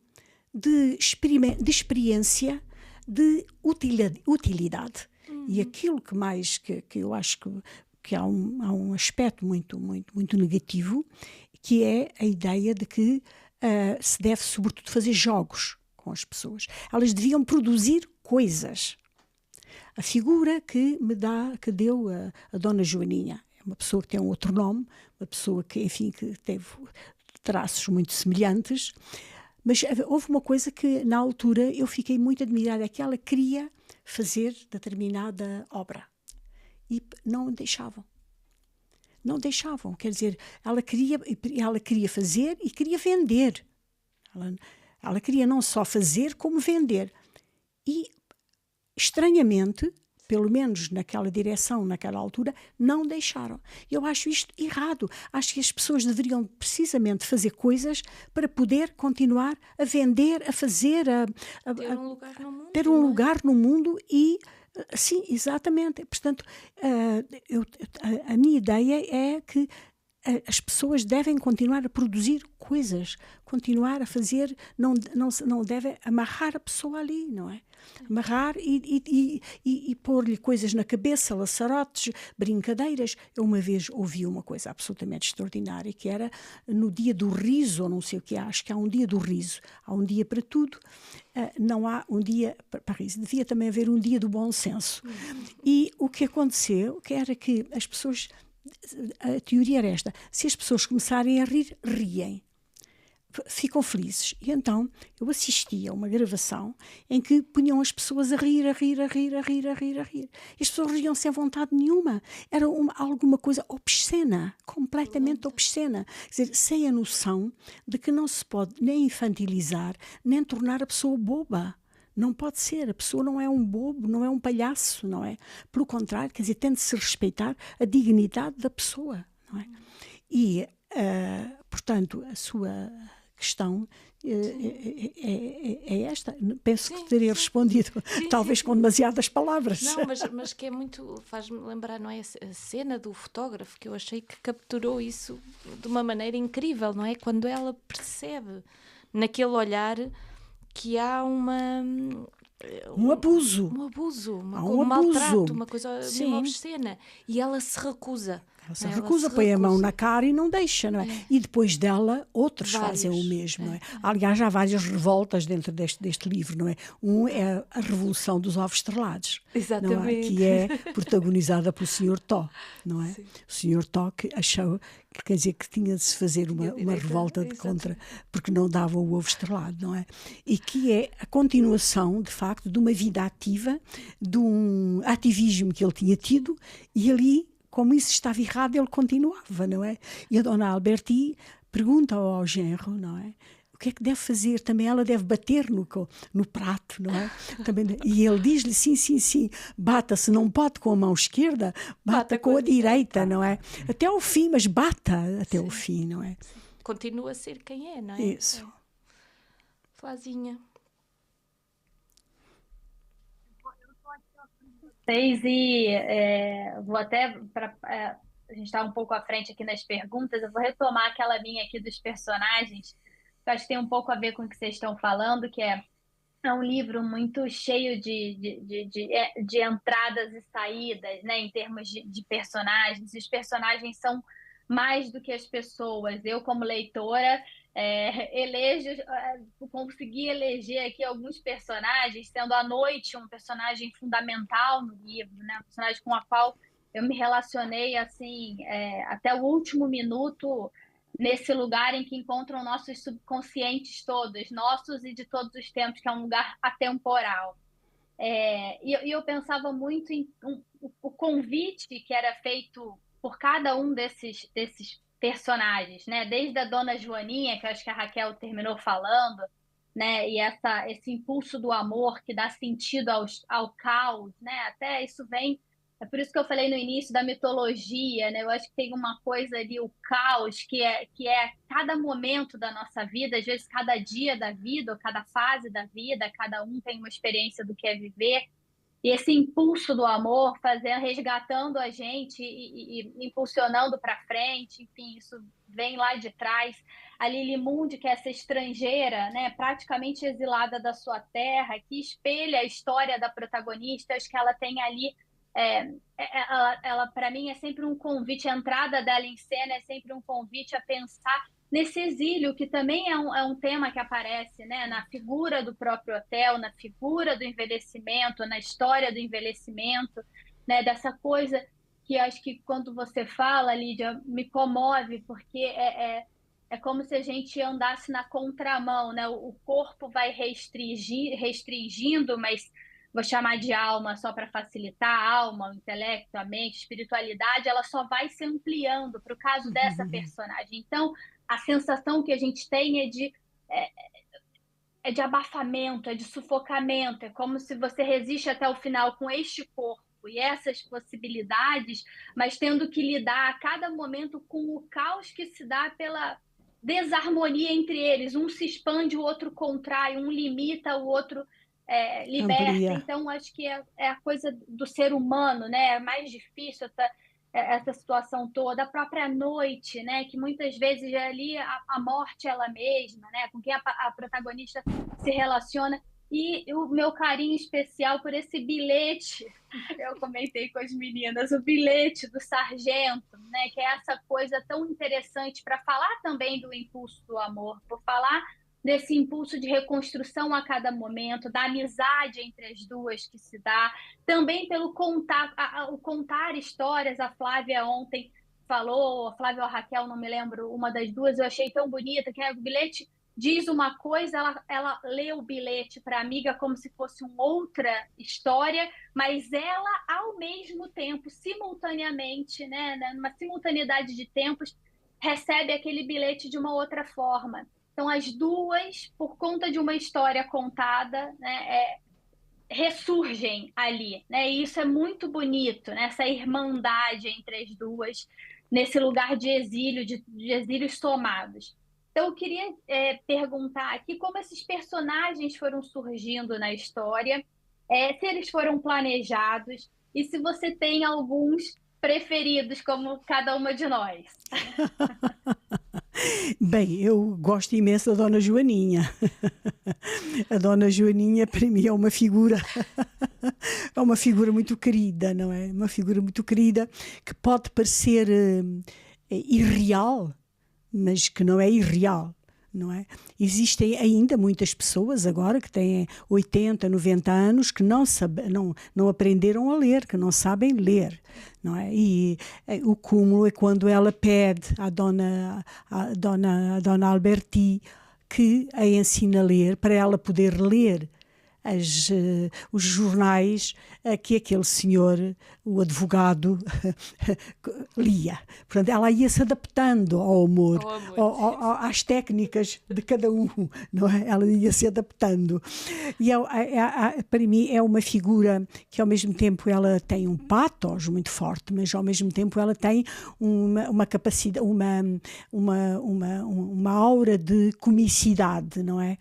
de experiência, de utilidade. E aquilo que eu acho que há um aspecto muito negativo, que é a ideia de que se deve sobretudo fazer jogos com as pessoas. Elas deviam produzir coisas. A figura que deu a Dona Joaninha, é uma pessoa que tem um outro nome, uma pessoa que, enfim, que teve traços muito semelhantes, mas houve uma coisa que na altura eu fiquei muito admirada, é que ela queria fazer determinada obra e não deixavam. Não deixavam, quer dizer, ela queria fazer e queria vender. Ela queria não só fazer como vender. E, estranhamente, pelo menos naquela direção, naquela altura, não deixaram. Eu acho isto errado. Acho que as pessoas deveriam precisamente fazer coisas para poder continuar a vender, a fazer, ter um lugar no mundo. Ter um lugar no mundo e... Sim, exatamente. Portanto, a minha ideia é que as pessoas devem continuar a produzir coisas, continuar a fazer, não devem amarrar a pessoa ali, não é? Amarrar e pôr-lhe coisas na cabeça, laçarotes, brincadeiras. Eu uma vez ouvi uma coisa absolutamente extraordinária, que era no dia do riso, ou não sei o que, acho que há um dia do riso, há um dia para tudo, não há um dia para riso, devia também haver um dia do bom senso. E o que aconteceu, que era que as pessoas... A teoria era esta: se as pessoas começarem a rir, riem, ficam felizes. E então eu assistia a uma gravação em que punham as pessoas a rir. E as pessoas riam sem vontade nenhuma. Era alguma coisa obscena, completamente obscena. Quer dizer, sem a noção de que não se pode nem infantilizar, nem tornar a pessoa boba. Não pode ser, a pessoa não é um bobo, não é um palhaço, não é? Pelo contrário, quer dizer, tem de se respeitar a dignidade da pessoa, não é? E, portanto, a sua questão é esta. Penso que teria respondido, talvez com demasiadas palavras. Não, mas que é muito, faz-me lembrar, não é? A cena do fotógrafo, que eu achei que capturou isso de uma maneira incrível, não é? Quando ela percebe, naquele olhar, que há um abuso, um maltrato, uma coisa mesmo obscena, e ela se recusa. Ela se recusa, põe a mão na cara e não deixa, não é? E depois dela, outros fazem o mesmo, não é? Aliás, há várias revoltas dentro deste livro, não é? Um é a Revolução dos Ovos Estrelados, exatamente, não é? Que é protagonizada pelo Sr. Tó, não é? Sim. O Sr. Tó que achou, que quer dizer que tinha de se fazer uma revolta contra, porque não dava o ovo estrelado, não é? E que é a continuação, de facto, de uma vida ativa, de um ativismo que ele tinha tido, e ali, como isso estava errado, ele continuava, não é? E a Dona Alberti pergunta ao genro, não é? O que é que deve fazer? Também ela deve bater no prato, não é? Também, e ele diz-lhe, sim, bata, se não pode com a mão esquerda, bata com a direita, não é? Até ao fim, mas bata até o fim, não é? Continua a ser quem é, não é? Isso. Flazinha. E vou até a gente está um pouco à frente aqui nas perguntas, eu vou retomar aquela linha aqui dos personagens, que acho que tem um pouco a ver com o que vocês estão falando, que é um livro muito cheio de entradas e saídas, né, em termos de personagens. Os personagens são mais do que as pessoas. Eu, como leitora, consegui eleger aqui alguns personagens, sendo a Noite um personagem fundamental no livro, né? Um personagem com a qual eu me relacionei assim, até o último minuto, nesse lugar em que encontram nossos subconscientes todos, nossos e de todos os tempos, que é um lugar atemporal. E eu pensava muito em o convite que era feito por cada um desses personagens, né? Desde a Dona Joaninha, que eu acho que a Raquel terminou falando, né? E esse impulso do amor que dá sentido ao caos, né? Até isso vem... É por isso que eu falei no início da mitologia, né? Eu acho que tem uma coisa ali, o caos, que é cada momento da nossa vida, às vezes cada dia da vida, ou cada fase da vida, cada um tem uma experiência do que é viver. E esse impulso do amor resgatando a gente e impulsionando para frente, enfim, isso vem lá de trás. A Lilimundi, que é essa estrangeira, né, praticamente exilada da sua terra, que espelha a história da protagonista, acho que ela tem ali ela para mim é sempre um convite, a entrada dela em cena é sempre um convite a pensar nesse exílio, que também é um tema que aparece, né, na figura do próprio hotel, na figura do envelhecimento, na história do envelhecimento, né, dessa coisa que acho que quando você fala, Lídia, me comove, porque é como se a gente andasse na contramão, né? O corpo vai restringindo, mas vou chamar de alma só para facilitar, a alma, o intelecto, a mente, a espiritualidade, ela só vai se ampliando para o caso dessa personagem. Então, a sensação que a gente tem é de abafamento, é de sufocamento, é como se você resiste até o final com este corpo e essas possibilidades, mas tendo que lidar a cada momento com o caos que se dá pela desarmonia entre eles. Um se expande, o outro contrai, um limita, o outro liberta. Amplia. Então, acho que é a coisa do ser humano, né? É mais difícil essa situação toda, a própria noite, né? Que muitas vezes é ali a morte ela mesma, né? Com quem a protagonista se relaciona. E o meu carinho especial por esse bilhete, eu comentei com as meninas, o bilhete do sargento, né? Que é essa coisa tão interessante para falar também do impulso do amor, por falar desse impulso de reconstrução a cada momento, da amizade entre as duas que se dá, também pelo o contar histórias. A Flávia ontem falou, a Flávia ou a Raquel, não me lembro, uma das duas, eu achei tão bonita, que é o bilhete diz uma coisa, ela lê o bilhete para a amiga como se fosse uma outra história, mas ela, ao mesmo tempo, simultaneamente, né, numa simultaneidade de tempos, recebe aquele bilhete de uma outra forma. Então, as duas, por conta de uma história contada, né, ressurgem ali, né? E isso é muito bonito, né? Essa irmandade entre as duas, nesse lugar de exílio, de exílios somados. Então, eu queria perguntar aqui como esses personagens foram surgindo na história, se eles foram planejados e se você tem alguns preferidos, como cada uma de nós. Bem, eu gosto imenso da Dona Joaninha. A Dona Joaninha, para mim, é uma figura muito querida, não é? Uma figura muito querida que pode parecer irreal, mas que não é irreal, não é? Existem ainda muitas pessoas agora que têm 80, 90 anos que não aprenderam a ler, que não sabem ler, não é? E o cúmulo é quando ela pede à dona Alberti que a ensine a ler, para ela poder ler os jornais que aquele senhor, o advogado, lia. Portanto, ela ia-se adaptando ao humor, às técnicas de cada um, não é? Ela ia-se adaptando. E para mim é uma figura que ao mesmo tempo ela tem um patos muito forte, mas ao mesmo tempo ela tem uma capacidade, uma aura de comicidade, não é?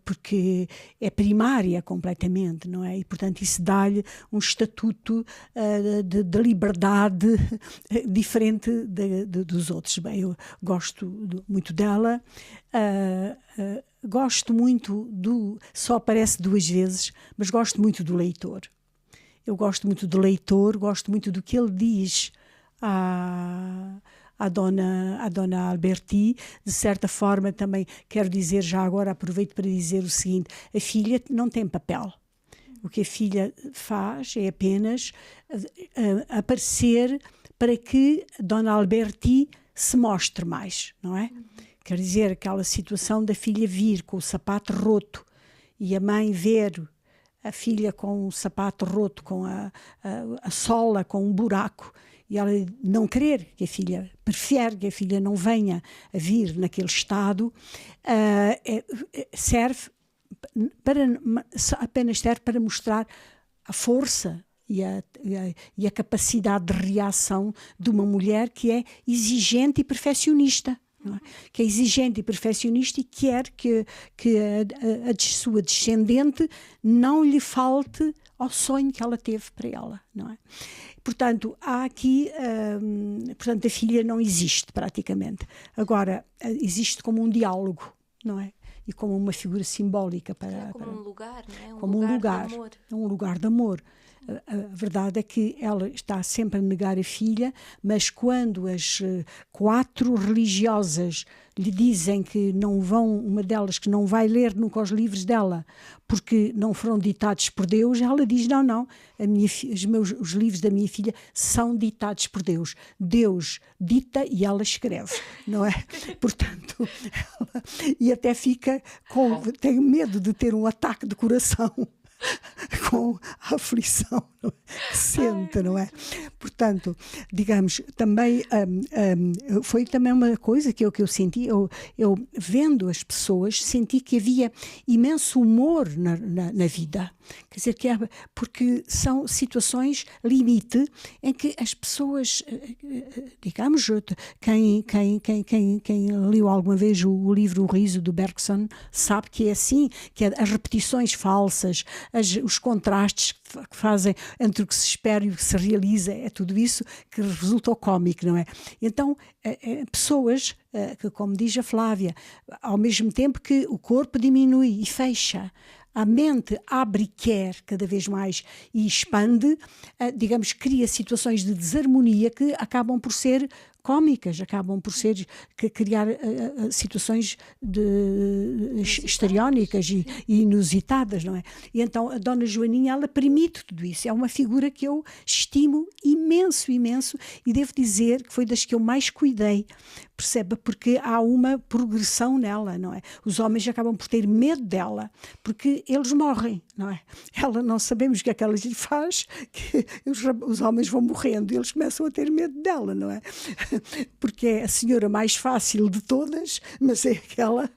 Porque é primária completamente, não é? E, portanto, isso dá-lhe um estatuto de liberdade diferente dos outros. Bem, eu gosto muito dela, gosto muito só aparece 2 vezes, mas gosto muito do leitor. Eu gosto muito do leitor, gosto muito do que ele diz à dona Alberti. De certa forma também quero dizer, já agora aproveito para dizer o seguinte: a filha não tem papel. O que a filha faz é apenas aparecer para que dona Alberti se mostre mais, não é? Quer dizer, aquela situação da filha vir com o sapato roto e a mãe ver a filha com o sapato roto, com a sola com um buraco, e ela não querer que a filha, prefere que a filha não venha a vir naquele estado, apenas serve para mostrar a força e a capacidade de reação de uma mulher que é exigente e perfeccionista. Não é? Que é exigente e perfeccionista e quer que a sua descendente não lhe falte ao sonho que ela teve para ela, não é? Portanto, há aqui, portanto, a filha não existe praticamente. Agora, existe como um diálogo, não é? E como uma figura simbólica para... Um lugar, não é? Como um lugar de amor. É um lugar de amor. A verdade é que ela está sempre a negar a filha, mas quando as 4 religiosas lhe dizem que não vão, uma delas que não vai ler nunca os livros dela, porque não foram ditados por Deus, ela diz, não, os livros da minha filha são ditados por Deus. Deus dita e ela escreve, não é? Portanto, e até tem medo de ter um ataque de coração com a aflição que sente, não é? Portanto, digamos, também foi também uma coisa que eu senti, eu vendo as pessoas, senti que havia imenso humor na vida. Quer dizer, porque são situações limite em que as pessoas, digamos, quem leu alguma vez o livro O Riso, do Bergson, sabe que é assim, que é as repetições falsas, os contrastes que fazem entre o que se espera e o que se realiza, é tudo isso que resulta cómico, não é? Então, pessoas que, como diz a Flávia, ao mesmo tempo que o corpo diminui e fecha, a mente abre e quer cada vez mais e expande, digamos, cria situações de desarmonia que acabam por ser cómicas, acabam por criar situações histriónicas e inusitadas, não é? E então a Dona Joaninha, ela permite tudo isso. É uma figura que eu estimo imenso, imenso, e devo dizer que foi das que eu mais cuidei, percebe? Porque há uma progressão nela, não é? Os homens acabam por ter medo dela, porque eles morrem, não é? Ela, não sabemos o que é que ela lhe faz, que os homens vão morrendo e eles começam a ter medo dela, não é? Porque é a senhora mais fácil de todas, mas é aquela,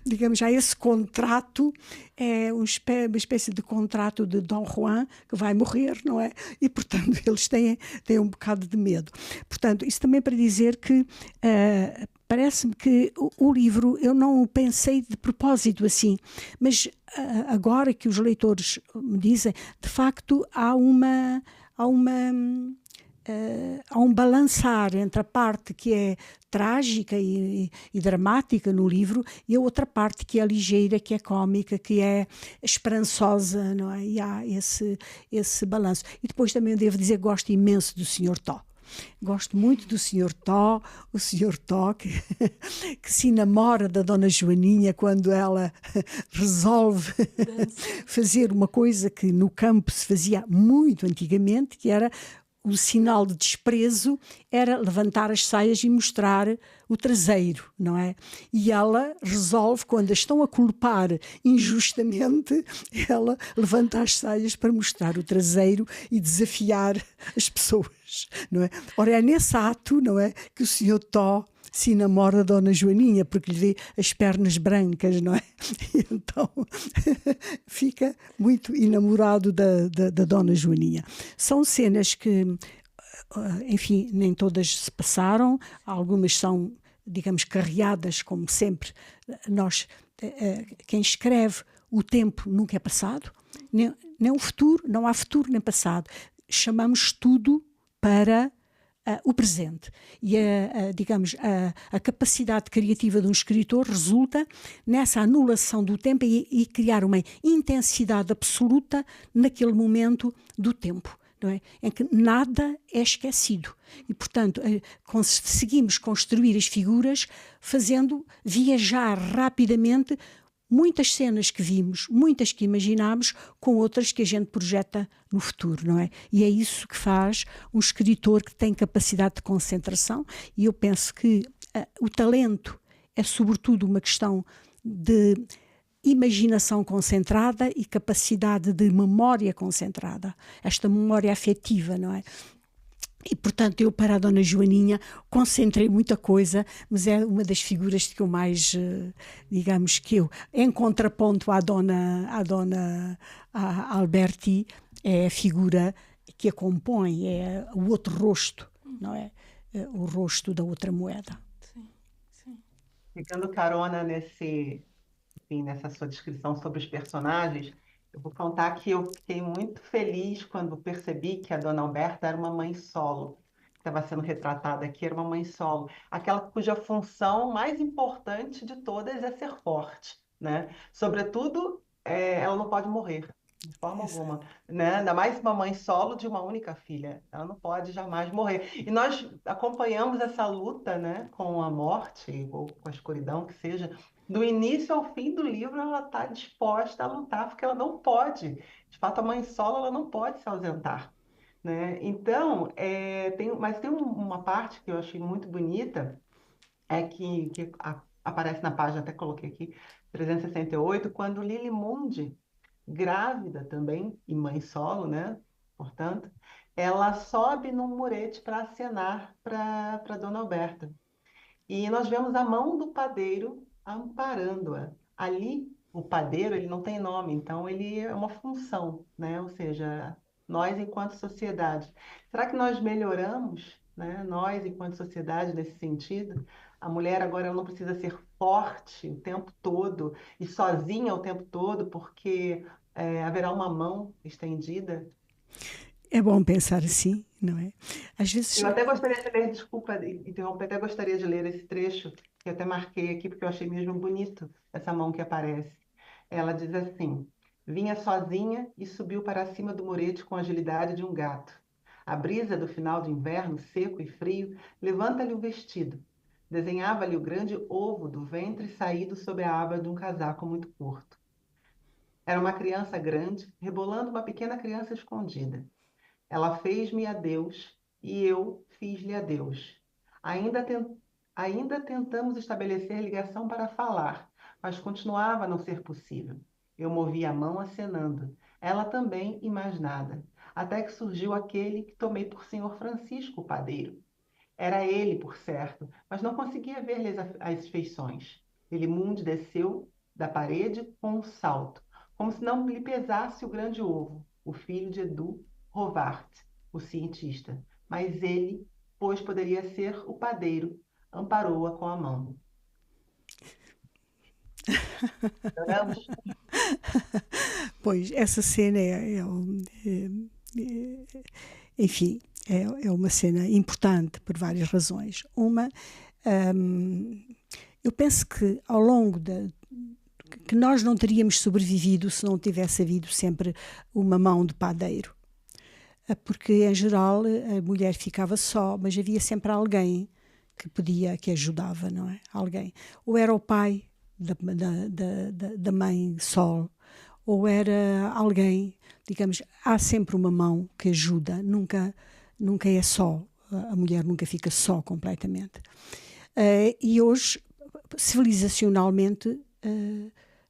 digamos, já esse contrato, é uma espécie de contrato de Dom Juan, que vai morrer, não é? E, portanto, eles têm um bocado de medo. Portanto, isso também para dizer que parece-me que o livro, eu não o pensei de propósito assim, mas agora que os leitores me dizem, de facto há um balançar entre a parte que é trágica e dramática no livro e a outra parte que é ligeira, que é cómica, que é esperançosa, não é? E há esse balanço. E depois também devo dizer que gosto imenso do Sr. Tó. Gosto muito do Sr. Tó, o Sr. Tó que se namora da Dona Joaninha quando ela resolve fazer uma coisa que no campo se fazia muito antigamente, que era o sinal de desprezo, era levantar as saias e mostrar o traseiro, não é? E ela resolve, quando a estão a culpar injustamente, ela levanta as saias para mostrar o traseiro e desafiar as pessoas, não é? Ora, é nesse ato, não é, que o Sr. Tó se namora da Dona Joaninha, porque lhe vê as pernas brancas, não é? E então fica muito enamorado da Dona Joaninha. São cenas que, enfim, nem todas se passaram, algumas são, digamos, carreadas, como sempre. Quem escreve, o tempo nunca é passado, nem o futuro, não há futuro nem passado. Chamamos tudo para o presente. E, digamos, a capacidade criativa de um escritor resulta nessa anulação do tempo e criar uma intensidade absoluta naquele momento do tempo, não é? Em que nada é esquecido. E, portanto, conseguimos construir as figuras fazendo viajar rapidamente muitas cenas que vimos, muitas que imaginámos, com outras que a gente projeta no futuro, não é? E é isso que faz um escritor que tem capacidade de concentração, e eu penso que o talento é sobretudo uma questão de imaginação concentrada e capacidade de memória concentrada, esta memória afetiva, não é? E, portanto, eu para a Dona Joaninha concentrei muita coisa, mas é uma das figuras que eu mais, digamos, que eu, em contraponto à Dona Alberti, é a figura que a compõe, é o outro rosto, não é? O rosto da outra moeda. Sim, sim. Pegando carona nessa sua descrição sobre os personagens, eu vou contar que eu fiquei muito feliz quando percebi que a Dona Alberta era uma mãe solo. Estava sendo retratada aqui, era uma mãe solo. Aquela cuja função mais importante de todas é ser forte, né? Sobretudo, ela não pode morrer, de forma alguma, né? Ainda mais uma mãe solo de uma única filha, ela não pode jamais morrer. E nós acompanhamos essa luta, né, com a morte ou com a escuridão, que seja, do início ao fim do livro, ela está disposta a lutar, porque ela não pode. De fato, a mãe solo, ela não pode se ausentar, né? Então, mas tem uma parte que eu achei muito bonita, que aparece na página, até coloquei aqui, 368, quando Lili Mundi, grávida também, e mãe solo, né? Portanto, ela sobe num murete para acenar para Dona Alberta. E nós vemos a mão do padeiro amparando-a. Ali, o padeiro, ele não tem nome, então ele é uma função, né? Ou seja, nós enquanto sociedade. Será que nós melhoramos, né? Nós enquanto sociedade nesse sentido? A mulher agora ela não precisa ser forte o tempo todo e sozinha o tempo todo, porque haverá uma mão estendida. É bom pensar assim, não é? Às vezes, Eu até gostaria de ler, desculpa interromper, até gostaria de ler esse trecho, que eu até marquei aqui, porque eu achei mesmo bonito essa mão que aparece. Ela diz assim: vinha sozinha e subiu para cima do murete com a agilidade de um gato. A brisa do final de inverno, seco e frio, levanta-lhe o vestido. Desenhava-lhe o grande ovo do ventre saído sob a aba de um casaco muito curto. Era uma criança grande, rebolando uma pequena criança escondida. Ela fez-me adeus e eu fiz-lhe adeus. Ainda, ten- Ainda tentamos estabelecer ligação para falar, mas continuava a não ser possível. Eu movi a mão acenando, ela também e mais nada, até que surgiu aquele que tomei por senhor Francisco, o padeiro. Era ele, por certo, mas não conseguia ver-lhe as feições. Elimunde desceu da parede com um salto, como se não lhe pesasse o grande ovo, o filho de Edu Rovart, o cientista. Mas ele, pois poderia ser o padeiro, amparou-a com a mão. Choramos? pois, essa cena enfim, é uma cena importante por várias razões. Uma, eu penso que ao longo que nós não teríamos sobrevivido se não tivesse havido sempre uma mão de padeiro. Porque, em geral, a mulher ficava só, mas havia sempre alguém que ajudava, não é? Alguém. Ou era o pai da mãe Sol, ou era alguém, digamos, há sempre uma mão que ajuda, nunca é só, a mulher nunca fica só completamente. E hoje, civilizacionalmente,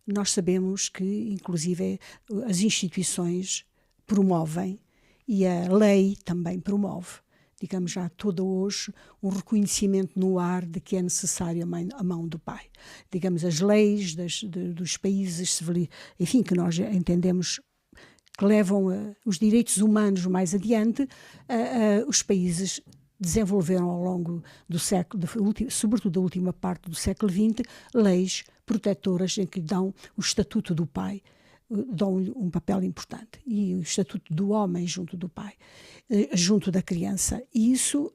nós sabemos que, inclusive, as instituições promovem e a lei também promove. Digamos, já todo hoje um reconhecimento no ar de que é necessária a mão do pai. Digamos, as leis dos países, enfim, que nós entendemos que levam os direitos humanos mais adiante, os países desenvolveram ao longo do século, sobretudo da última parte do século XX, leis protetoras em que dão o estatuto do pai, dão-lhe um papel importante, e o estatuto do homem junto do pai, junto da criança. E isso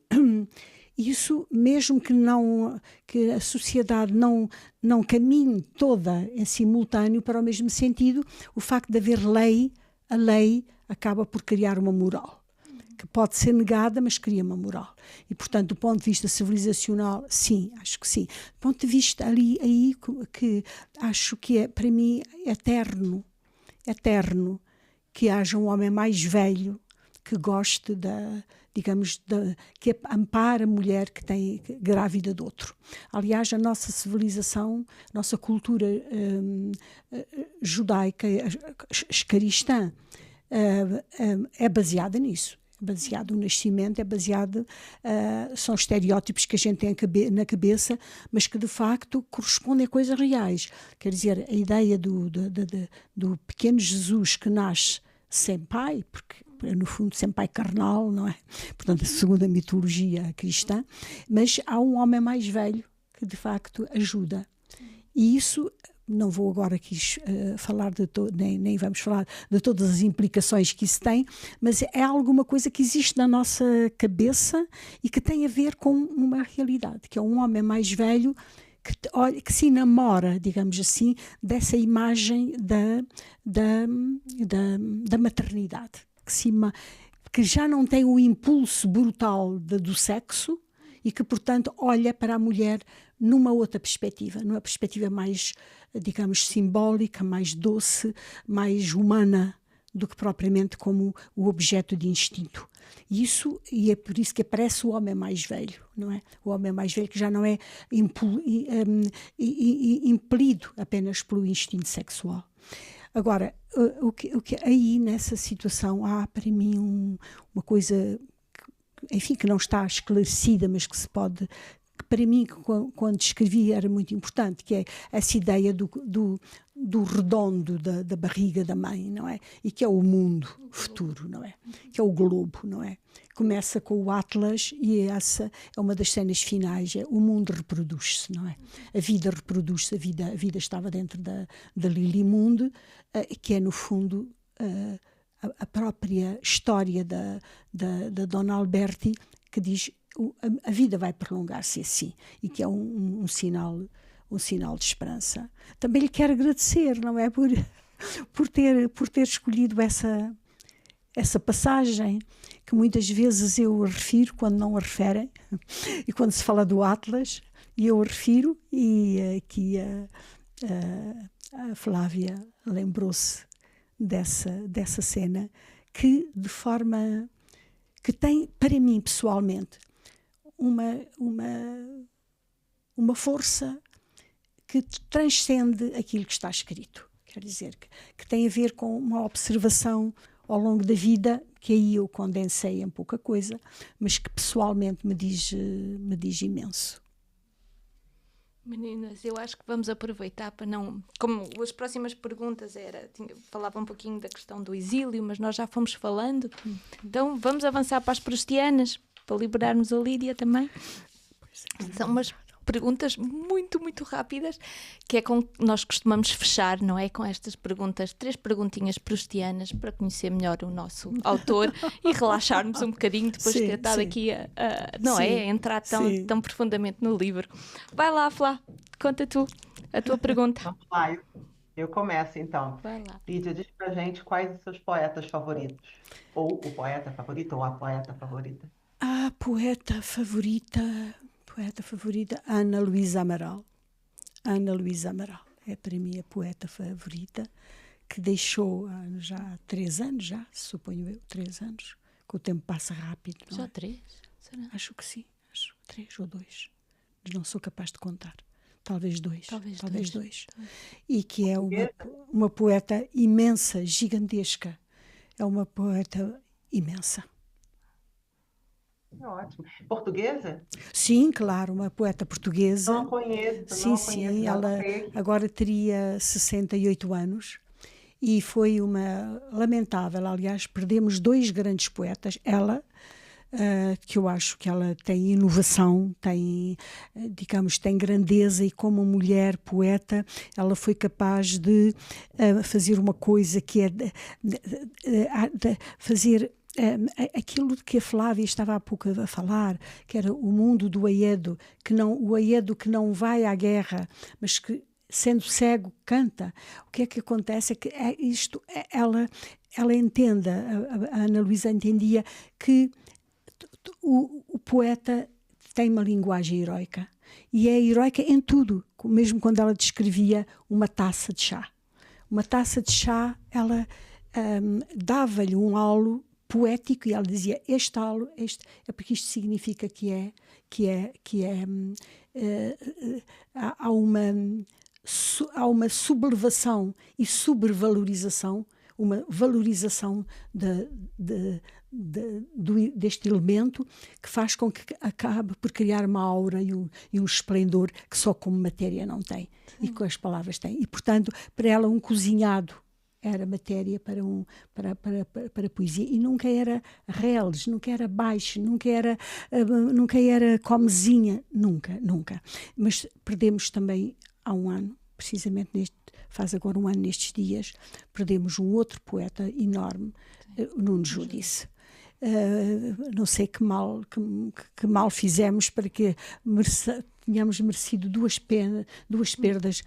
mesmo que a sociedade não caminhe toda em simultâneo para o mesmo sentido, o facto de haver lei, a lei acaba por criar uma moral, que pode ser negada, mas cria uma moral. E, portanto, do ponto de vista civilizacional, sim, acho que sim. Do ponto de vista aí que acho que é, para mim, eterno que haja um homem mais velho que goste que ampare a mulher que tem grávida de outro. Aliás, a nossa civilização, a nossa cultura judaica, cristã, é baseada nisso. Baseado no nascimento, são estereótipos que a gente tem na cabeça, mas que de facto correspondem a coisas reais. Quer dizer, a ideia do pequeno Jesus que nasce sem pai, porque no fundo sem pai carnal, não é? Portanto, segundo a mitologia cristã, mas há um homem mais velho que de facto ajuda. E isso, não vou agora aqui falar nem vamos falar de todas as implicações que isso tem, mas é alguma coisa que existe na nossa cabeça e que tem a ver com uma realidade, que é um homem mais velho que se enamora, digamos assim, dessa imagem da maternidade, que já não tem o impulso brutal do sexo e que, portanto, olha para a mulher numa outra perspectiva, numa perspectiva mais, digamos, simbólica, mais doce, mais humana, do que propriamente como o objeto de instinto. E é por isso que aparece o homem mais velho, não é? O homem mais velho que já não é impelido apenas pelo instinto sexual. Agora, o que aí nessa situação há para mim uma coisa, enfim, que não está esclarecida, mas que se pode, que para mim, quando escrevi, era muito importante, que é essa ideia do redondo da barriga da mãe, não é? E que é o mundo futuro, não é? Que é o globo, não é? Começa com o Atlas e essa é uma das cenas finais, o mundo reproduz-se, não é? A vida reproduz-se, a vida estava dentro da Lilimunde, que é no fundo a própria história da Dona Alberti, que diz a vida vai prolongar-se assim, e que é um sinal de esperança. Também lhe quero agradecer, não é? Por ter escolhido essa passagem, que muitas vezes eu refiro quando não a referem, e quando se fala do Atlas, e eu a refiro, e aqui a Flávia lembrou-se dessa cena, que de forma que tem, para mim pessoalmente, uma força que transcende aquilo que está escrito. Quer dizer, que tem a ver com uma observação ao longo da vida, que aí eu condensei em pouca coisa, mas que pessoalmente me diz imenso. Meninas, eu acho que vamos aproveitar para não... Como as próximas perguntas falava um pouquinho da questão do exílio, mas nós já fomos falando. Então vamos avançar para as proustianas, para liberarmos a Lídia também. São umas perguntas muito, muito rápidas, que é com que nós costumamos fechar, não é? Com estas perguntas, 3 perguntinhas proustianas, para conhecer melhor o nosso autor e relaxarmos um bocadinho depois de ter estado aqui a entrar tão profundamente no livro. Vai lá, Flá, conta tu a tua pergunta. Vamos lá, eu começo então. Vai lá. Lídia, diz pra gente quais os seus poetas favoritos. Ou o poeta favorito, ou a poeta favorita. A poeta favorita, Ana Luísa Amaral. Ana Luísa Amaral é para mim a poeta favorita, que deixou já há 3 anos, suponho eu, 3 anos, que o tempo passa rápido. Não Só é? 3? Será? Acho que sim, 3 ou 2. Não sou capaz de contar. Talvez 2. Talvez 2. E que é uma poeta imensa, gigantesca. É uma poeta imensa. Ótimo. Portuguesa? Sim, claro, uma poeta portuguesa. Não a conheço, Sim, ela agora teria 68 anos e foi uma lamentável, aliás, perdemos 2 grandes poetas, ela, que eu acho que ela tem inovação, tem grandeza, e como mulher poeta ela foi capaz de fazer uma coisa que é de fazer aquilo que a Flávia estava há pouco a falar, que era o mundo do Aedo, o Aedo que não vai à guerra, mas que, sendo cego, canta. O que é que acontece é que ela entenda, a Ana Luísa entendia que o poeta tem uma linguagem heroica, e é heroica em tudo, mesmo quando ela descrevia uma taça de chá. Uma taça de chá, ela dava-lhe um halo poético, e ela dizia, este halo, é porque isto significa há uma sublevação e subvalorização, uma valorização deste elemento, que faz com que acabe por criar uma aura e um esplendor que só como matéria não tem. Sim. E com as palavras tem. E, portanto, para ela um cozinhado era matéria para a poesia, e nunca era reles, nunca era baixo, nunca era comezinha, nunca. Mas perdemos também há um ano, precisamente faz agora um ano nestes dias, perdemos um outro poeta enorme, Nuno Judice. Não sei que mal fizemos para que tínhamos merecido duas perdas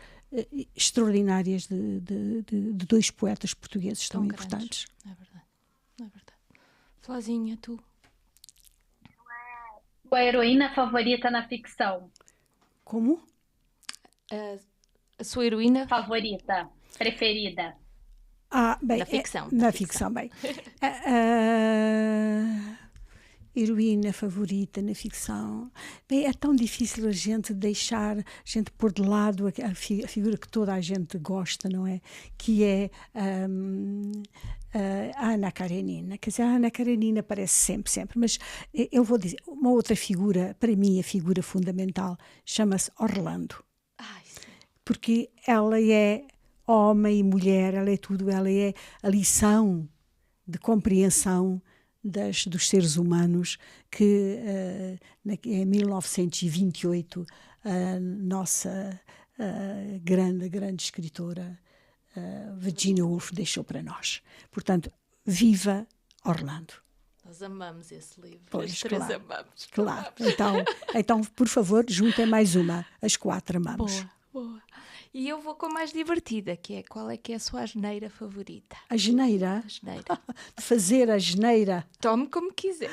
extraordinárias de dois poetas portugueses tão importantes. É verdade, é verdade. Flazinha, tu? Tua heroína favorita na ficção? Como? A sua heroína? Favorita, preferida? Bem, Na ficção. Na ficção, bem. Heroína favorita na ficção. Bem, é tão difícil a gente pôr de lado a figura que toda a gente gosta, não é? Que é a Ana Karenina. Quer dizer, a Ana Karenina aparece sempre, mas eu vou dizer, uma outra figura, para mim a figura fundamental, chama-se Orlando. Porque ela é homem e mulher, ela é tudo, ela é a lição de compreensão dos seres humanos que em 1928 a nossa grande escritora Virginia Woolf deixou para nós. Portanto, viva Orlando. Nós amamos esse livro. Pois, As três claro, amamos. Claro. Então, por favor, juntem mais uma. As 4 amamos. Boa. E eu vou com a mais divertida, que é qual é que é a sua asneira favorita? A geneira? A asneira. Fazer a geneira. Tome como quiser.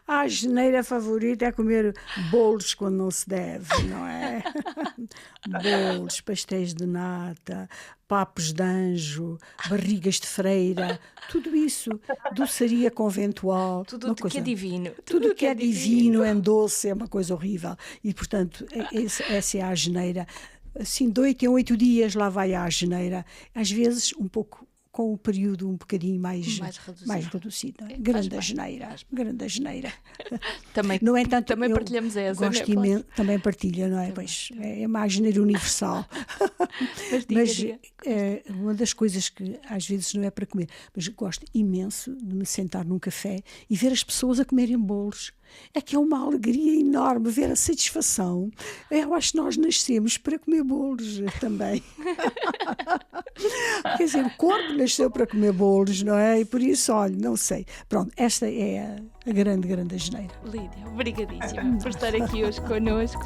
A geneira favorita é comer bolos quando não se deve, não é? Bolos, pastéis de nata, papos de anjo, barrigas de freira, tudo isso, doçaria conventual. Tudo o que é divino. Tudo o que é divino é doce, é uma coisa horrível. E, portanto, essa é a geneira. Assim, de 8 em 8 dias lá vai à geneira. Às vezes, um pouco com o período um bocadinho mais reduzido. Não é? Grande geneira. Também, no entanto, também partilhamos essa. Gosto imenso, também partilha, não é? Pois, é uma geneira universal. Mas uma das coisas que às vezes não é para comer, mas gosto imenso de me sentar num café e ver as pessoas a comerem bolos. É que é uma alegria enorme ver a satisfação. Eu acho que nós nascemos para comer bolos também. Quer dizer, o corpo nasceu para comer bolos, não é? E por isso, olha, não sei. Pronto, esta é a grande asneira. Lídia, obrigadíssima por estar aqui hoje connosco.